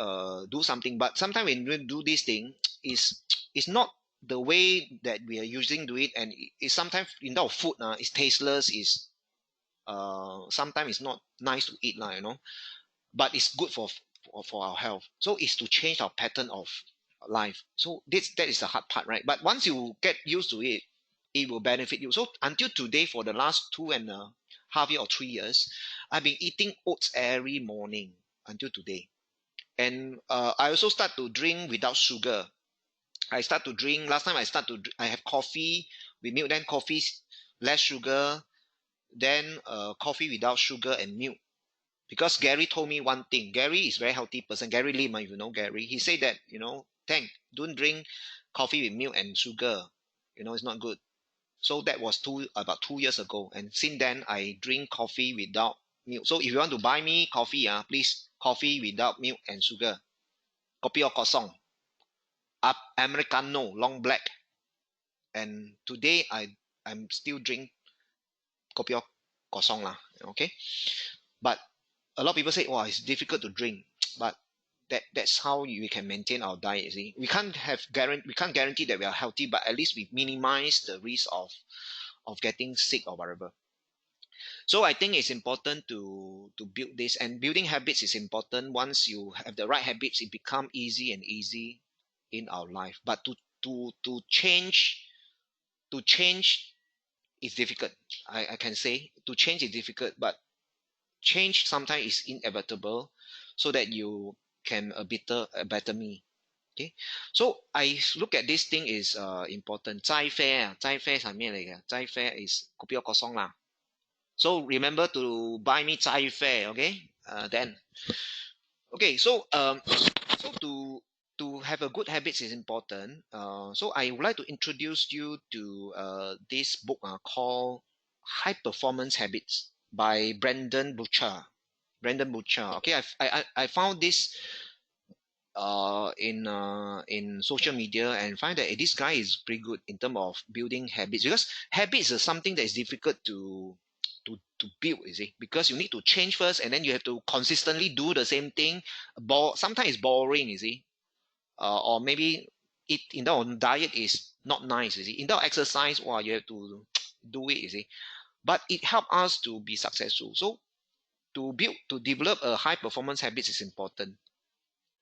do something. But sometimes when we do this thing, is not the way that we are using to it, and it's sometimes in terms of food, it's tasteless, is sometimes it's not nice to eat, but it's good for our health. So it's to change our pattern of life. So that is the hard part, right? But once you get used to it, it will benefit you. So until today, for the last 2.5 years or 3 years, I've been eating oats every morning until today. And I also start to drink without sugar. I start to drink. Last time I have coffee with milk, then coffee less sugar, then coffee without sugar and milk. Because Gary told me one thing. Gary is a very healthy person. Gary Lim, if you know Gary, he said that, Tang, don't drink coffee with milk and sugar. It's not good. So that was about 2 years ago. And since then, I drink coffee without milk. So if you want to buy me coffee, please, coffee without milk and sugar. Kopi o kosong. Americano, long black. And today, I'm still drink kopi o kosong lah. Okay. But a lot of people say, "Oh, it's difficult to drink," but that's how we can maintain our diet. You see, we can't guarantee that we are healthy, but at least we minimize the risk of getting sick or whatever. So I think it's important to build this, and building habits is important. Once you have the right habits, it become easy and easy in our life. But to change is difficult. I can say to change is difficult, but change sometimes is inevitable, so that you can a better me. Okay, so I look at this thing is important. 斋啡啊，斋啡係咩嚟嘅？齋啡 is kopi o kosong 啦。So remember to buy me 斋啡 okay? Then okay, so to have a good habits is important. So I would like to introduce you to this book called High Performance Habits by Brandon Butcher. Brandon Butcher. Okay, I found this in social media and find that this guy is pretty good in terms of building habits, because habits is something that is difficult to build, you see, because you need to change first and then you have to consistently do the same thing. Sometimes it's boring, you see, or maybe it in terms of diet is not nice, you see. In terms of exercise, wow, you have to do it, you see. But it helps us to be successful. So to develop a high performance habits is important.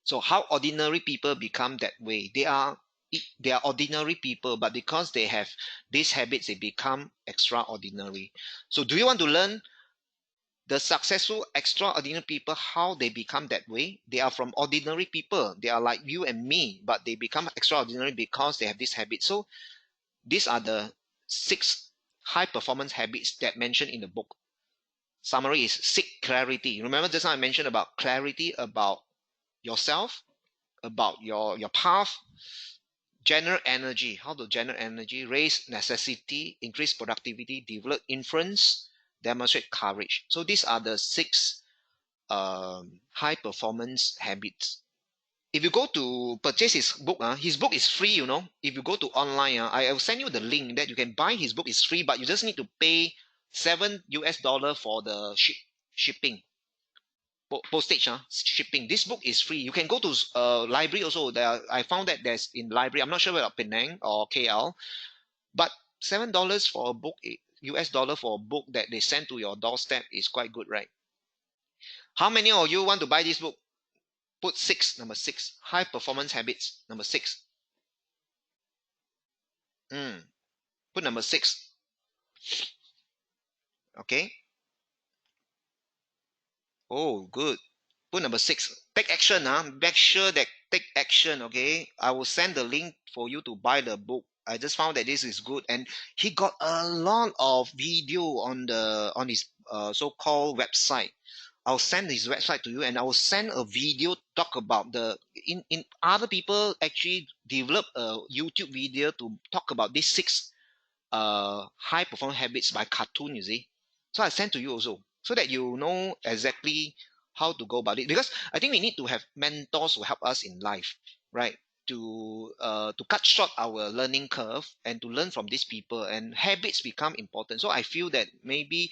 So how ordinary people become that way? They are ordinary people, but because they have these habits, they become extraordinary. So do you want to learn the successful extraordinary people, how they become that way? They are from ordinary people. They are like you and me, but they become extraordinary because they have this habit. So these are the 6 high performance habits that mentioned in the book. Summary is seek clarity. Remember just now I mentioned about clarity about yourself, about your path, generate energy, how to generate energy, raise necessity, increase productivity, develop influence, demonstrate courage. So these are the 6 high performance habits. If you go to purchase his book is free, you know. If you go to online, I will send you the link that you can buy his book. Is free, but you just need to pay $7 for the shipping. Postage, shipping. This book is free. You can go to library also. I found that there's in library. I'm not sure whether Penang or KL, but $7 for a book, US dollar for a book that they send to your doorstep is quite good, right? How many of you want to buy this book? Put 6, number 6, high performance habits, number 6. Put number 6. Okay. Oh, good. Put number 6. Take action, make sure that take action. Okay, I will send the link for you to buy the book. I just found that this is good, and he got a lot of video on his so-called website. I'll send his website to you, and I will send a video talk about the in other people actually develop a YouTube video to talk about these 6 high performance habits by cartoon, you see. So I send to you also, so that you know exactly how to go about it. Because I think we need to have mentors who help us in life, right? To cut short our learning curve and to learn from these people, and habits become important. So I feel that maybe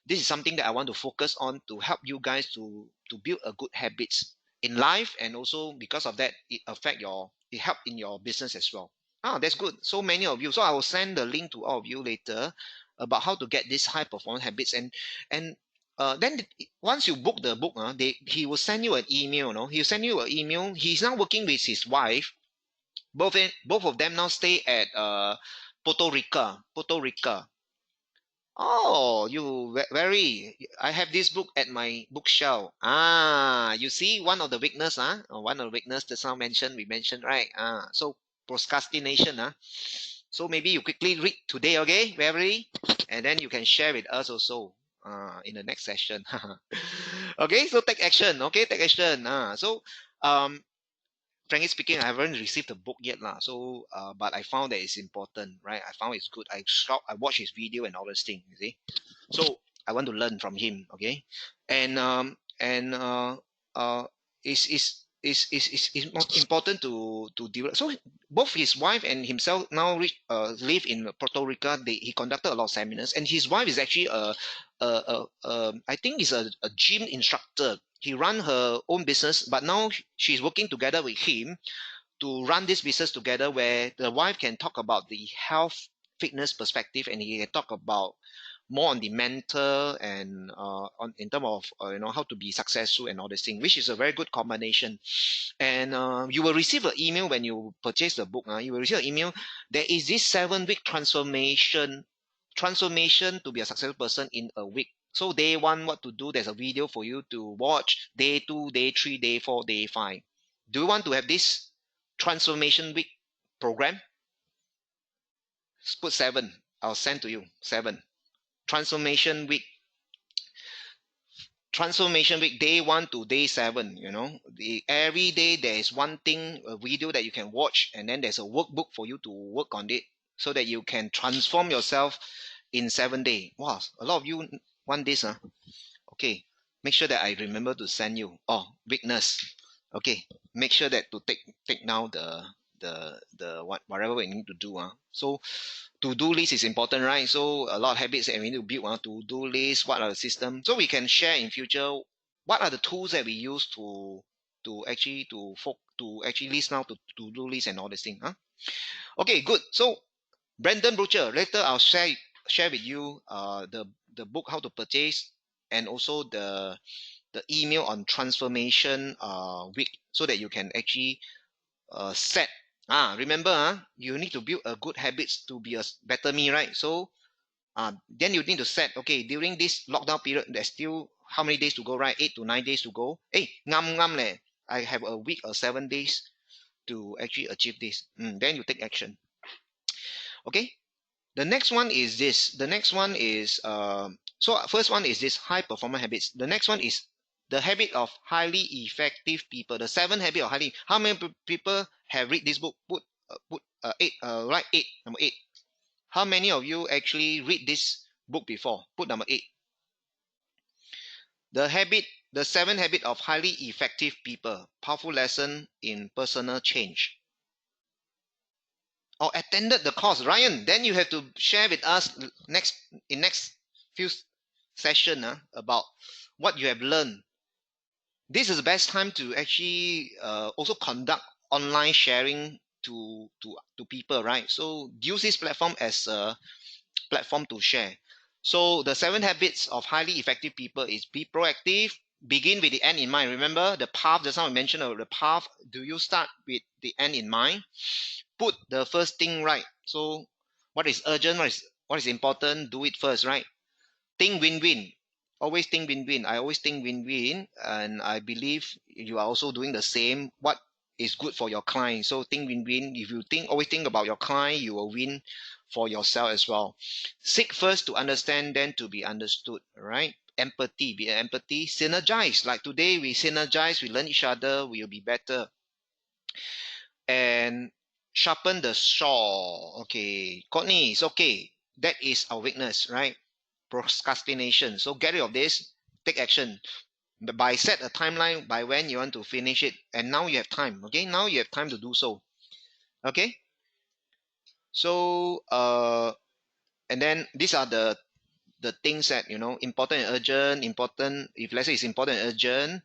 this is something that I want to focus on to help you guys to build a good habits in life, and also because of that it help in your business as well. That's good. So many of you. So I will send the link to all of you later about how to get these high performance habits, and then once you book the book, he will send you an email. No, he'll send you an email. He's now working with his wife. Both of them now stay at Puerto Rico. Puerto Rico. Oh, you very. I have this book at my bookshelf. You see one of the weakness, one of the weakness that some mentioned, we mentioned, right? So procrastination, So maybe you quickly read today, okay, Beverly, and then you can share with us also, in the next session. Okay, so take action. Okay, take action. Um, frankly speaking, I haven't received the book yet, lah. So, but I found that it's important, right? I found it's good. I watched his video and all those things. You see, so I want to learn from him. Okay, and is important to develop. So both his wife and himself now live in Puerto Rico. He conducted a lot of seminars, and his wife is actually I think is a gym instructor. He run her own business, but now she's working together with him to run this business together, where the wife can talk about the health fitness perspective, and he can talk about more on the mental and in terms of how to be successful and all this thing, which is a very good combination. And you will receive an email when you purchase the book. You will receive an email. There is this 7-week transformation to be a successful person in a week. So day 1, what to do? There's a video for you to watch. Day 2, day 3, day 4, day 5. Do you want to have this transformation week program? Put 7. I'll send to you 7. Transformation week, day 1 to day 7. Every day there is one thing, a video that you can watch, and then there's a workbook for you to work on it, so that you can transform yourself in 7 days. Wow, a lot of you want this, huh? Okay, make sure that I remember to send you. Weakness. Okay, make sure that to take now the whatever we need to do. So to-do list is important, right? So a lot of habits that we need to build. To-do list, what are the systems? So we can share in future what are the tools that we use to actually list now to to-do list and all this thing. Okay, good. So Brandon Brocher, later I'll share with you the book how to purchase, and also the email on transformation week, so that you can actually set. Remember, you need to build a good habits to be a better me, right? So then you need to set, okay, during this lockdown period, there's still how many days to go, right? 8 to 9 days to go. Hey, ngam leh, I have a week or 7 days to actually achieve this. Then you take action. Okay. The next one is this. The next one is so first one is this high performance habits. The next one is the habit of highly effective people. The 7 habit of highly. How many people have read this book? Put 8. Write 8. Number 8. How many of you actually read this book before? Put number 8. The 7 habit of highly effective people. Powerful lesson in personal change. Or attended the course, Ryan, then you have to share with us next few session about what you have learned. This is the best time to actually also conduct online sharing to people, right? So use this platform as a platform to share. So the 7 habits of highly effective people is be proactive, begin with the end in mind. Remember the path, just now I mentioned the path. Do you start with the end in mind? Put the first thing right. So what is urgent, what is important, do it first, right? Think win-win. Always think win-win. I always think win-win, and I believe you are also doing the same. What is good for your client? So think win-win. If you always think about your client, you will win for yourself as well. Seek first to understand, then to be understood, right? Empathy, be empathy. Synergize. Like today we synergize, we learn each other, we will be better. And sharpen the saw. Okay, Courtney, it's okay. That is our weakness, right? Procrastination. So get rid of this. Take action. By set a timeline by when you want to finish it. And now you have time. Okay, now you have time to do so. Okay. So and then these are the things that important and urgent. Important. If let's say it's important and urgent,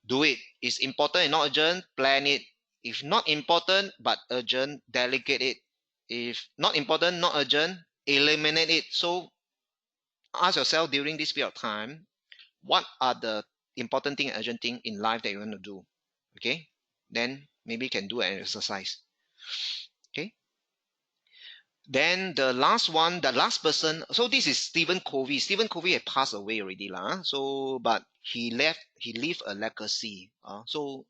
do it. It's important and not urgent, plan it. If not important but urgent, delegate it. If not important, not urgent, eliminate it. So ask yourself during this period of time, what are the important thing and urgent thing in life that you want to do? Okay, then maybe you can do an exercise. Okay. Then the last one, the last person. So this is Stephen Covey. Stephen Covey had passed away already, lah. So but he left a legacy. So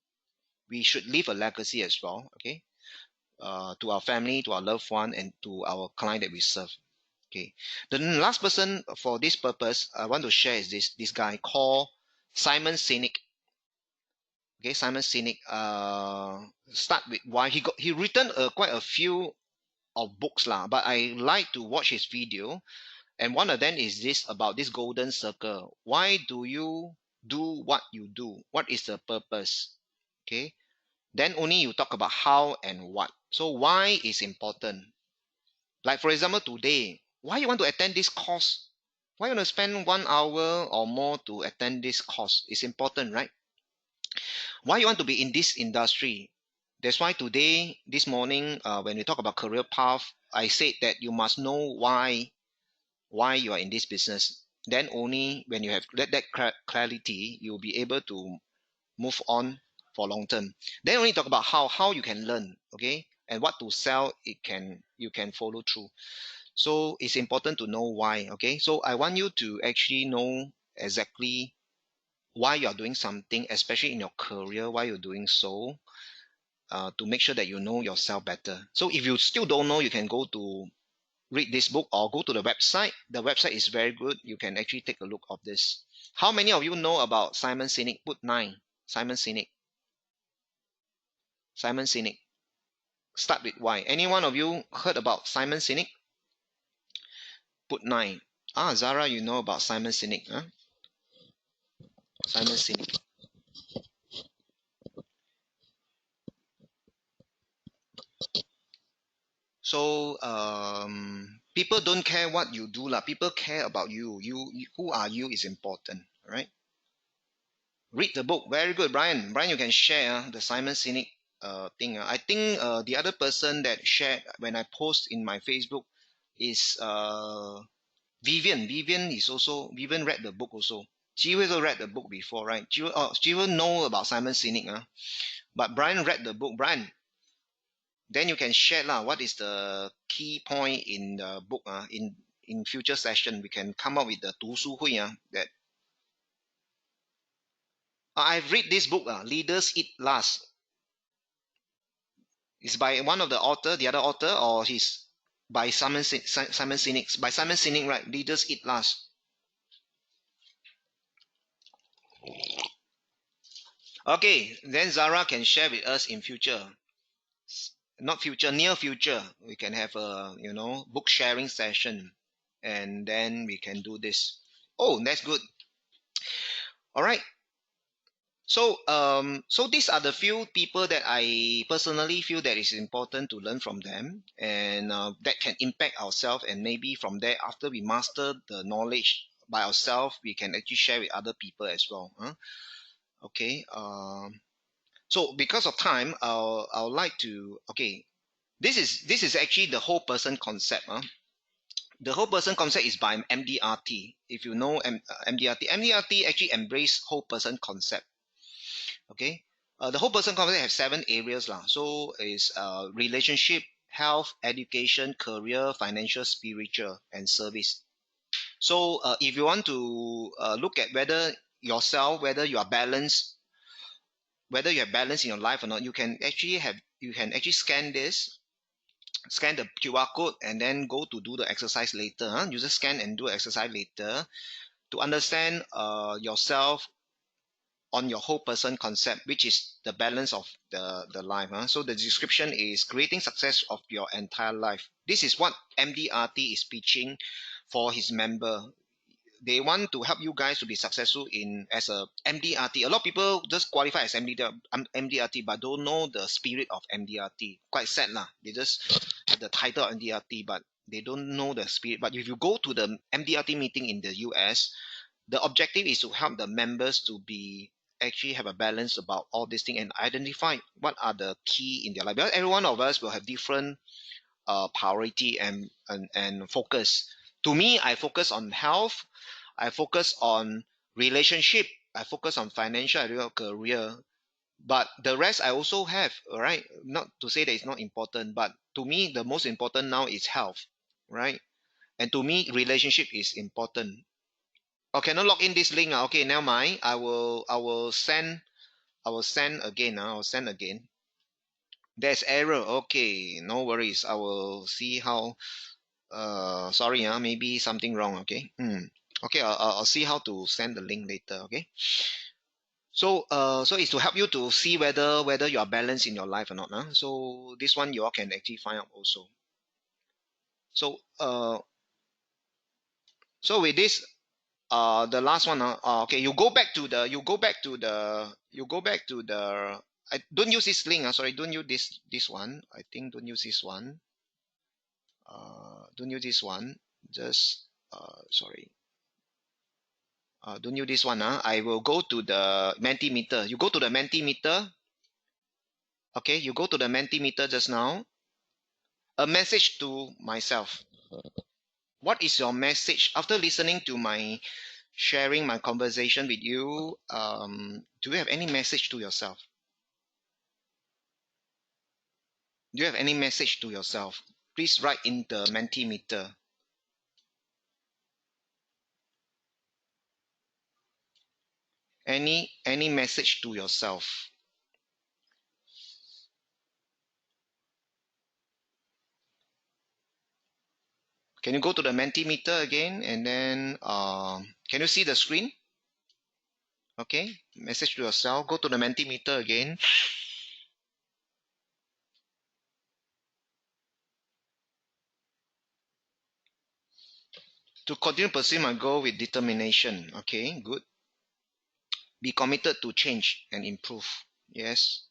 we should leave a legacy as well. Okay. To our family, to our loved one, and to our client that we serve. Okay. The last person for this purpose I want to share is this guy called Simon Sinek. Okay, Simon Sinek. Start with why he written quite a few of books lah, but I like to watch his video, and one of them is this about this golden circle. Why do you do what you do? What is the purpose? Okay. Then only you talk about how and what. So why is important. Like for example, today, why you want to attend this course? Why you want to spend 1 hour or more to attend this course? It's important, right? Why you want to be in this industry? That's why today, this morning, when we talk about career path, I said that you must know why why you are in this business. Then only when you have that clarity, you'll be able to move on for long term. Then only talk about how you can learn, okay, and what to sell. You can follow through. So it's important to know why, okay. So I want you to actually know exactly why you are doing something, especially in your career, why you're doing so, to make sure that you know yourself better. So if you still don't know, you can go to read this book or go to the website. The website is very good. You can actually take a look of this. How many of you know about Simon Sinek? Put 9. Simon Sinek. Simon Sinek. Start with why. Any one of you heard about Simon Sinek? Put 9. Ah, Zara, you know about Simon Sinek, huh? Simon Sinek. So people don't care what you do lah. People care about you. You. Who are you is important, right? Read the book. Very good, Brian. Brian, you can share the Simon Sinek thing. I think the other person that shared when I post in my Facebook is Vivian. Vivian read the book also. She also read the book before, right? She will know about Simon Sinek. But Brian read the book. Brian, then you can share lah. What is the key point in the book? In future session, we can come up with the 读书会 that I've read this book, Leaders Eat Last. It's by one of the author, the other author, or he's by Simon Sinek. By Simon Sinek, right? Leaders Eat Last. Okay, then Zara can share with us in future. Not future, near future. We can have a book sharing session, and then we can do this. Oh, that's good. All right. So these are the few people that I personally feel that is important to learn from them, and that can impact ourselves. And maybe from there, after we master the knowledge by ourselves, we can actually share with other people as well. Okay. So because of time, I would like to. Okay, this is actually the whole person concept. The whole person concept is by MDRT. If you know MDRT actually embrace whole person concept. Okay, the whole person concept have 7 areas lah. So is relationship, health, education, career, financial, spiritual, and service. So if you want to look at whether yourself, whether you are balanced, whether you have balance in your life or not, you can actually scan this, scan the QR code, and then go to do the exercise later. You just scan and do exercise later to understand yourself on your whole person concept, which is the balance of the life. So the description is creating success of your entire life. This is what MDRT is pitching for his member. They want to help you guys to be successful in as a MDRT. A lot of people just qualify as MDRT but don't know the spirit of MDRT. Quite sad lah. They just have the title of MDRT but they don't know the spirit. But if you go to the MDRT meeting in the US, the objective is to help the members to be actually have a balance about all this thing and identify what are the key in their life. Because every one of us will have different priority and focus. To me, I focus on health, I focus on relationship, I focus on financial, I do career. But the rest I also have, all right? Not to say that it's not important, but to me, the most important now is health, right? And to me, relationship is important. Oh, cannot log in this link. Okay, never mind. I will send again. I'll send again. There's error. Okay, no worries. I will see how. Sorry. Maybe something wrong. Okay. Okay. I'll see how to send the link later. Okay. So it's to help you to see whether you are balanced in your life or not. So this one you all can actually find out also. So with this, the last one. Okay, I don't use this link. Sorry, don't use this one. I think don't use this one. Don't use this one. Just sorry. Don't use this one. I will go to the Mentimeter. You go to the Mentimeter. Okay, you go to the Mentimeter just now. A message to myself. What is your message after listening to my sharing my conversation with you? Do you have any message to yourself? Do you have any message to yourself? Please write in the Mentimeter. Any message to yourself? Can you go to the Mentimeter again, and then can you see the screen? Okay, message to yourself. Go to the Mentimeter again. To continue pursuing my goal with determination. Okay, good. Be committed to change and improve. Yes.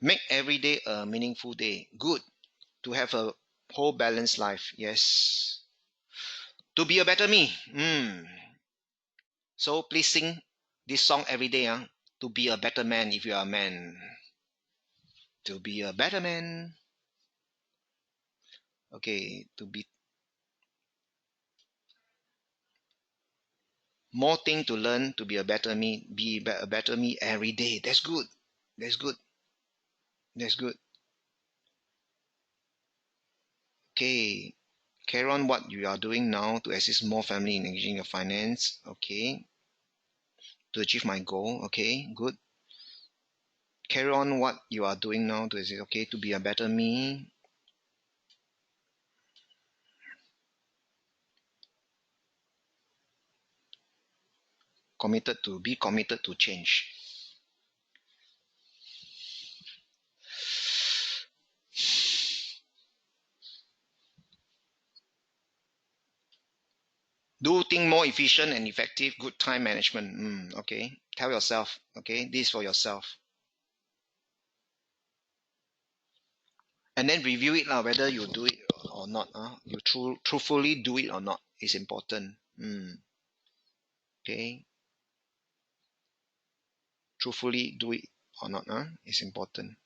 Make every day a meaningful day. Good. To have a whole balanced life. Yes. To be a better me. So please sing this song every day. To be a better man if you are a man. To be a better man. Okay. To be more thing to learn to be a better me. Be a better me every day. That's good. That's good. That's good. Okay. Carry on what you are doing now to assist more family in engaging your finance. Okay. To achieve my goal. Okay. Good. Carry on what you are doing now to assist. Okay. To be a better me. Be committed to change. Do things more efficient and effective. Good time management. Okay. Tell yourself. Okay. This for yourself. And then review it whether you do it or not. You truthfully do it or not is important. Okay. Truthfully do it or not is important.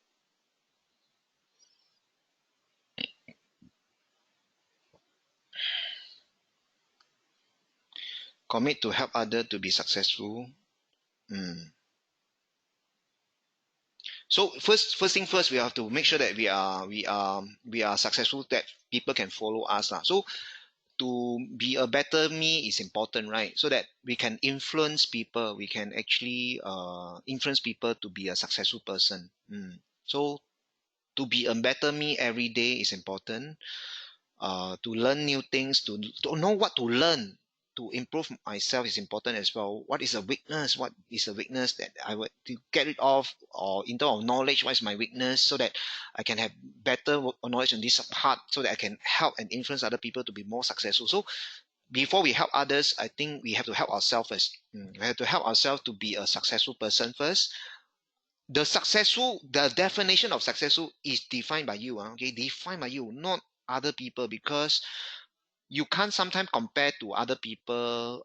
Commit to help others to be successful. So first thing first, we have to make sure that we are successful, that people can follow us. So to be a better me is important, right? So that we can influence people. We can actually influence people to be a successful person. So to be a better me every day is important. To learn new things, to know what to learn, to improve myself is important as well. What is a weakness? What is a weakness that I would to get rid of, or in terms of knowledge, what is my weakness, so that I can have better knowledge on this part, so that I can help and influence other people to be more successful. So before we help others, I think we have to help ourselves first. We have to help ourselves to be a successful person first. The definition of successful is defined by you. Okay, defined by you, not other people, because you can't sometimes compare to other people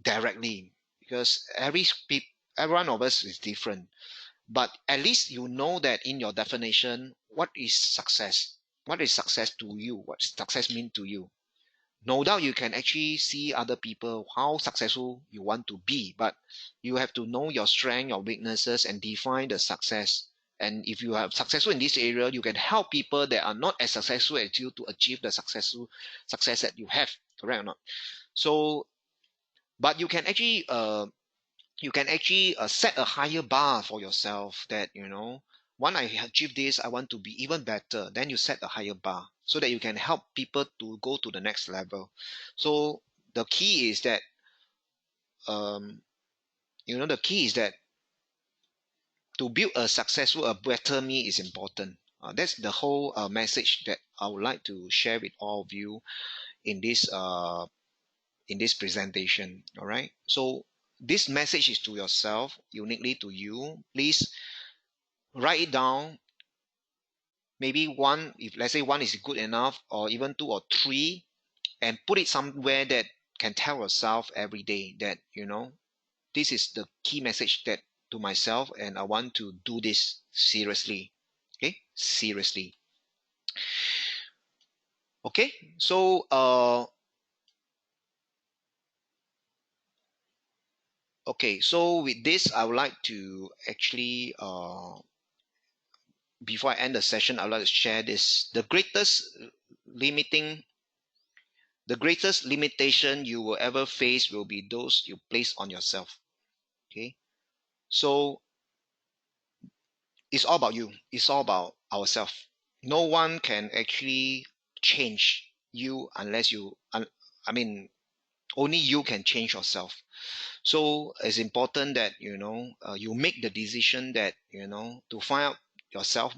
directly, because every one of us is different. But at least you know that in your definition, what is success? What is success to you? What success mean to you? No doubt you can actually see other people how successful you want to be, but you have to know your strength, your weaknesses, and define the success. And if you are successful in this area, you can help people that are not as successful as you to achieve the success that you have. Correct or not? So, but you can actually set a higher bar for yourself, that when I achieve this, I want to be even better. Then you set a higher bar so that you can help people to go to the next level. So the key is that um, to build a better me is important. That's the whole message that I would like to share with all of you in this presentation. All right. So this message is to yourself, uniquely to you. Please write it down. Maybe one, if let's say one is good enough, or even two or three, and put it somewhere that can tell yourself every day that this is the key message that to myself, and I want to do this seriously. Okay, seriously. Okay, so okay, so with this, I would like to actually before I end the session, I would like to share this. Limiting the greatest limitation you will ever face will be those you place on yourself. Okay, so it's all about you. It's all about ourselves. No one can actually change you unless I mean, only you can change yourself. So it's important that you make the decision that to find out yourself,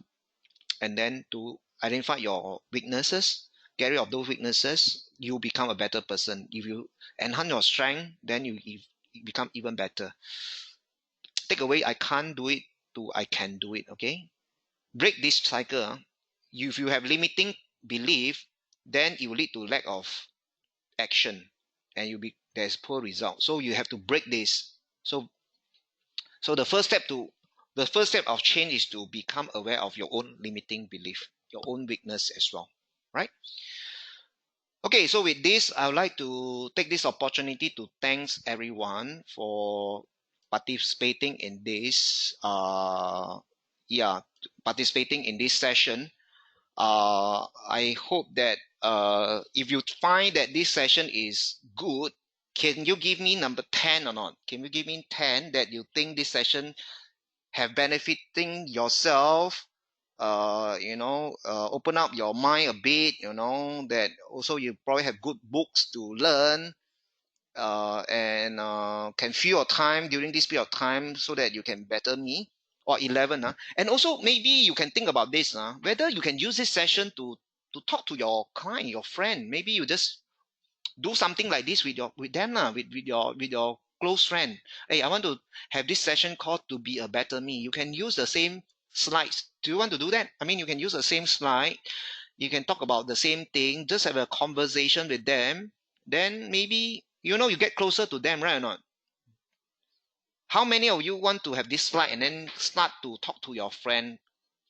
and then to identify your weaknesses, get rid of those weaknesses. You become a better person. If you enhance your strength, then you become even better. Take away I can't do it to I can do it. Okay, break this cycle. If you have limiting belief, then it will lead to lack of action, and there's poor result. So you have to break this. So the first step of change is to become aware of your own limiting belief, your own weakness as well, right? Okay, so with this, I would like to take this opportunity to thanks everyone for participating in this yeah participating in this session. I hope that if you find that this session is good, can you give me number 10 or not? Can you give me 10 that you think this session have benefiting yourself? Open up your mind a bit, that also you probably have good books to learn, and can fill your time during this period of time so that you can better me. Or 11, and also maybe you can think about this, whether you can use this session to talk to your client, your friend. Maybe you just do something like this with them, with your close friend. Hey, I want to have this session called to be a better me. You can use the same slides. Do you want to do that? I mean, you can use the same slide, you can talk about the same thing, just have a conversation with them. Then maybe you get closer to them, right or not? How many of you want to have this slide and then start to talk to your friend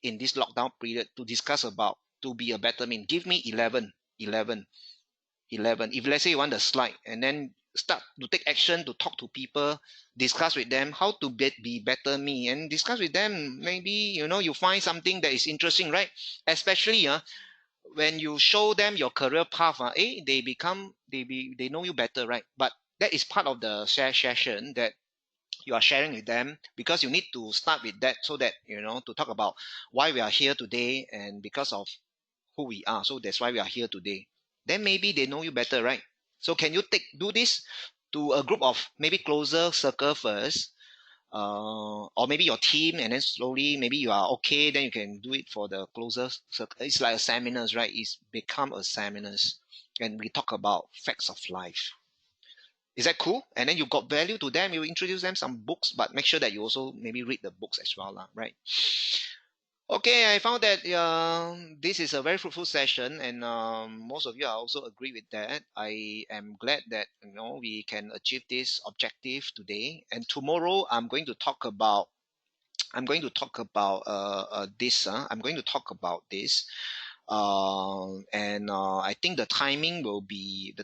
in this lockdown period to discuss about to be a better me? Give me 11, 11, 11. If let's say you want the slide, and then start to take action to talk to people, discuss with them how to be better me, and discuss with them. Maybe you find something that is interesting, right? Especially when you show them your career path, they know you better, right? But that is part of the session that you are sharing with them, because you need to start with that, so that to talk about why we are here today, and because of who we are, so that's why we are here today. Then maybe they know you better, right? So can you do this to a group of maybe closer circle first, or maybe your team, and then slowly maybe you are okay, then you can do it for the closer circle. It's like a seminars, right? It's become a seminars, and we talk about facts of life. Is that cool? And then you got value to them, you introduce them some books, but make sure that you also maybe read the books as well, right? Okay, I found that this is a very fruitful session, and most of you are also agree with that. I am glad that we can achieve this objective today. And tomorrow, I'm going to talk about this. I'm going to talk about this, and I think the timing will be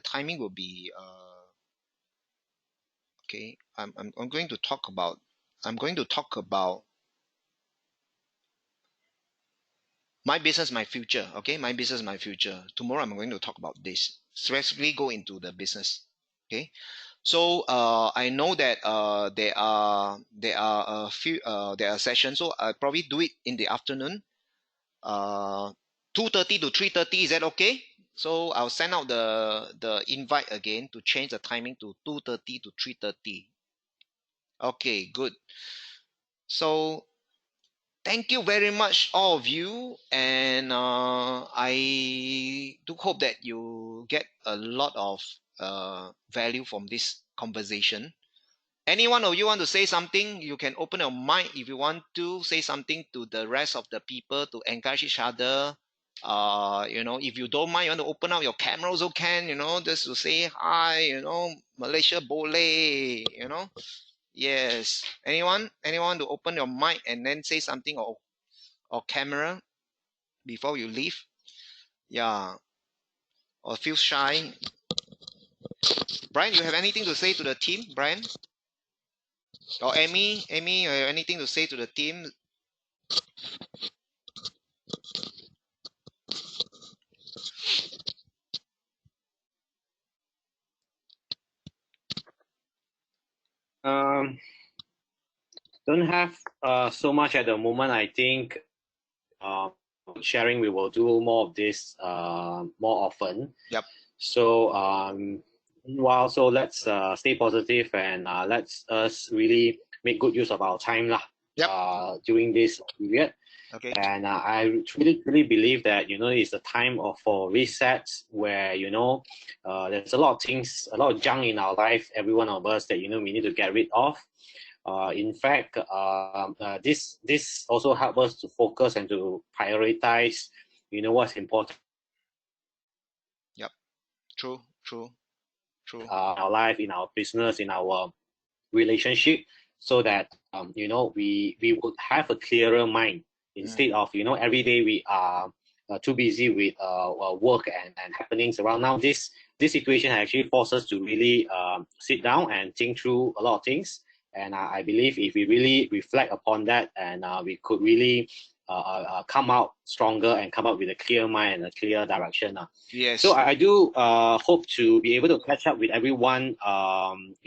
okay. I'm going to talk about I'm going to talk about my business, my future. Okay, my business, my future. Tomorrow I'm going to talk about this. Specifically go into the business. Okay. So I know that there are a few there are sessions. So I probably do it in the afternoon. 2:30 to 3:30. Is that okay? So I'll send out the invite again to change the timing to 2:30 to 3:30. Okay, good. So thank you very much, all of you, and I do hope that you get a lot of value from this conversation. Any one of you want to say something, you can open your mic if you want to say something to the rest of the people to encourage each other. If you don't mind, you want to open up your camera also can, just to say hi, Malaysia Boleh, Yes. Anyone to open your mic and then say something, or camera before you leave? Yeah. or feel shy? Brian, you have anything to say to the team, Brian? Or Amy, you have anything to say to the team? Don't have so much at the moment. I think sharing we will do more of this more often. Yep. So meanwhile, so let's stay positive and let's us really make good use of our time lah. Yep. During this period. Okay. And I truly believe that it's a time for resets where there's a lot of things, a lot of junk in our life, every one of us that we need to get rid of. In fact, this also helps us to focus and to prioritize, what's important. Yep. True. Our life, in our business, in our relationship, so that we would have a clearer mind instead of every day we are too busy with work and happenings around. Now this situation actually forces us to really sit down and think through a lot of things. And I believe if we really reflect upon that, and we could really come out stronger and come up with a clear mind and a clear direction. Yes. So I do hope to be able to catch up with everyone, when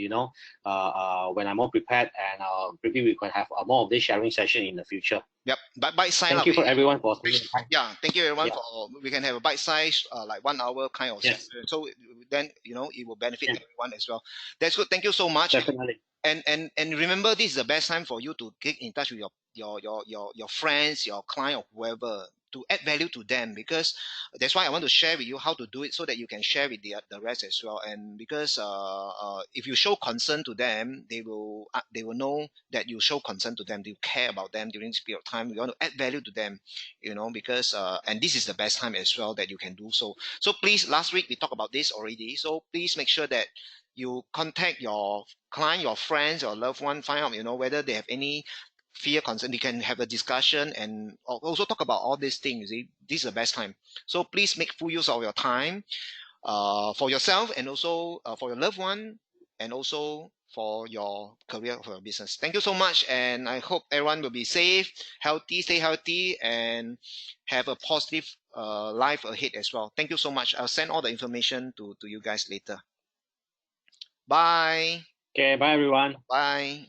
I'm more prepared, and maybe we can have more of this sharing session in the future. Yep. Bite-size. Thank you for everyone for spending time. Yeah, thank you everyone for. We can have a bite-size, like 1 hour kind of session. So then it will benefit everyone as well. That's good. Thank you so much. Definitely. And remember, this is the best time for you to get in touch with your friends, your client, or whoever, to add value to them, because that's why I want to share with you how to do it, so that you can share with the rest as well. And because if you show concern to them, they will know that you show concern to them, you care about them during this period of time. You want to add value to them, because and this is the best time as well that you can do so. So please, last week we talked about this already, so please make sure that you contact your client, your friends, your loved one, find out whether they have any fear, concern. You can have a discussion and also talk about all these things. You see, this is the best time. So please make full use of your time, for yourself, and also for your loved one, and also for your career, for your business. Thank you so much, and I hope everyone will be safe, healthy, stay healthy, and have a positive life ahead as well. Thank you so much. I'll send all the information to you guys later. Bye. Okay, bye everyone. Bye.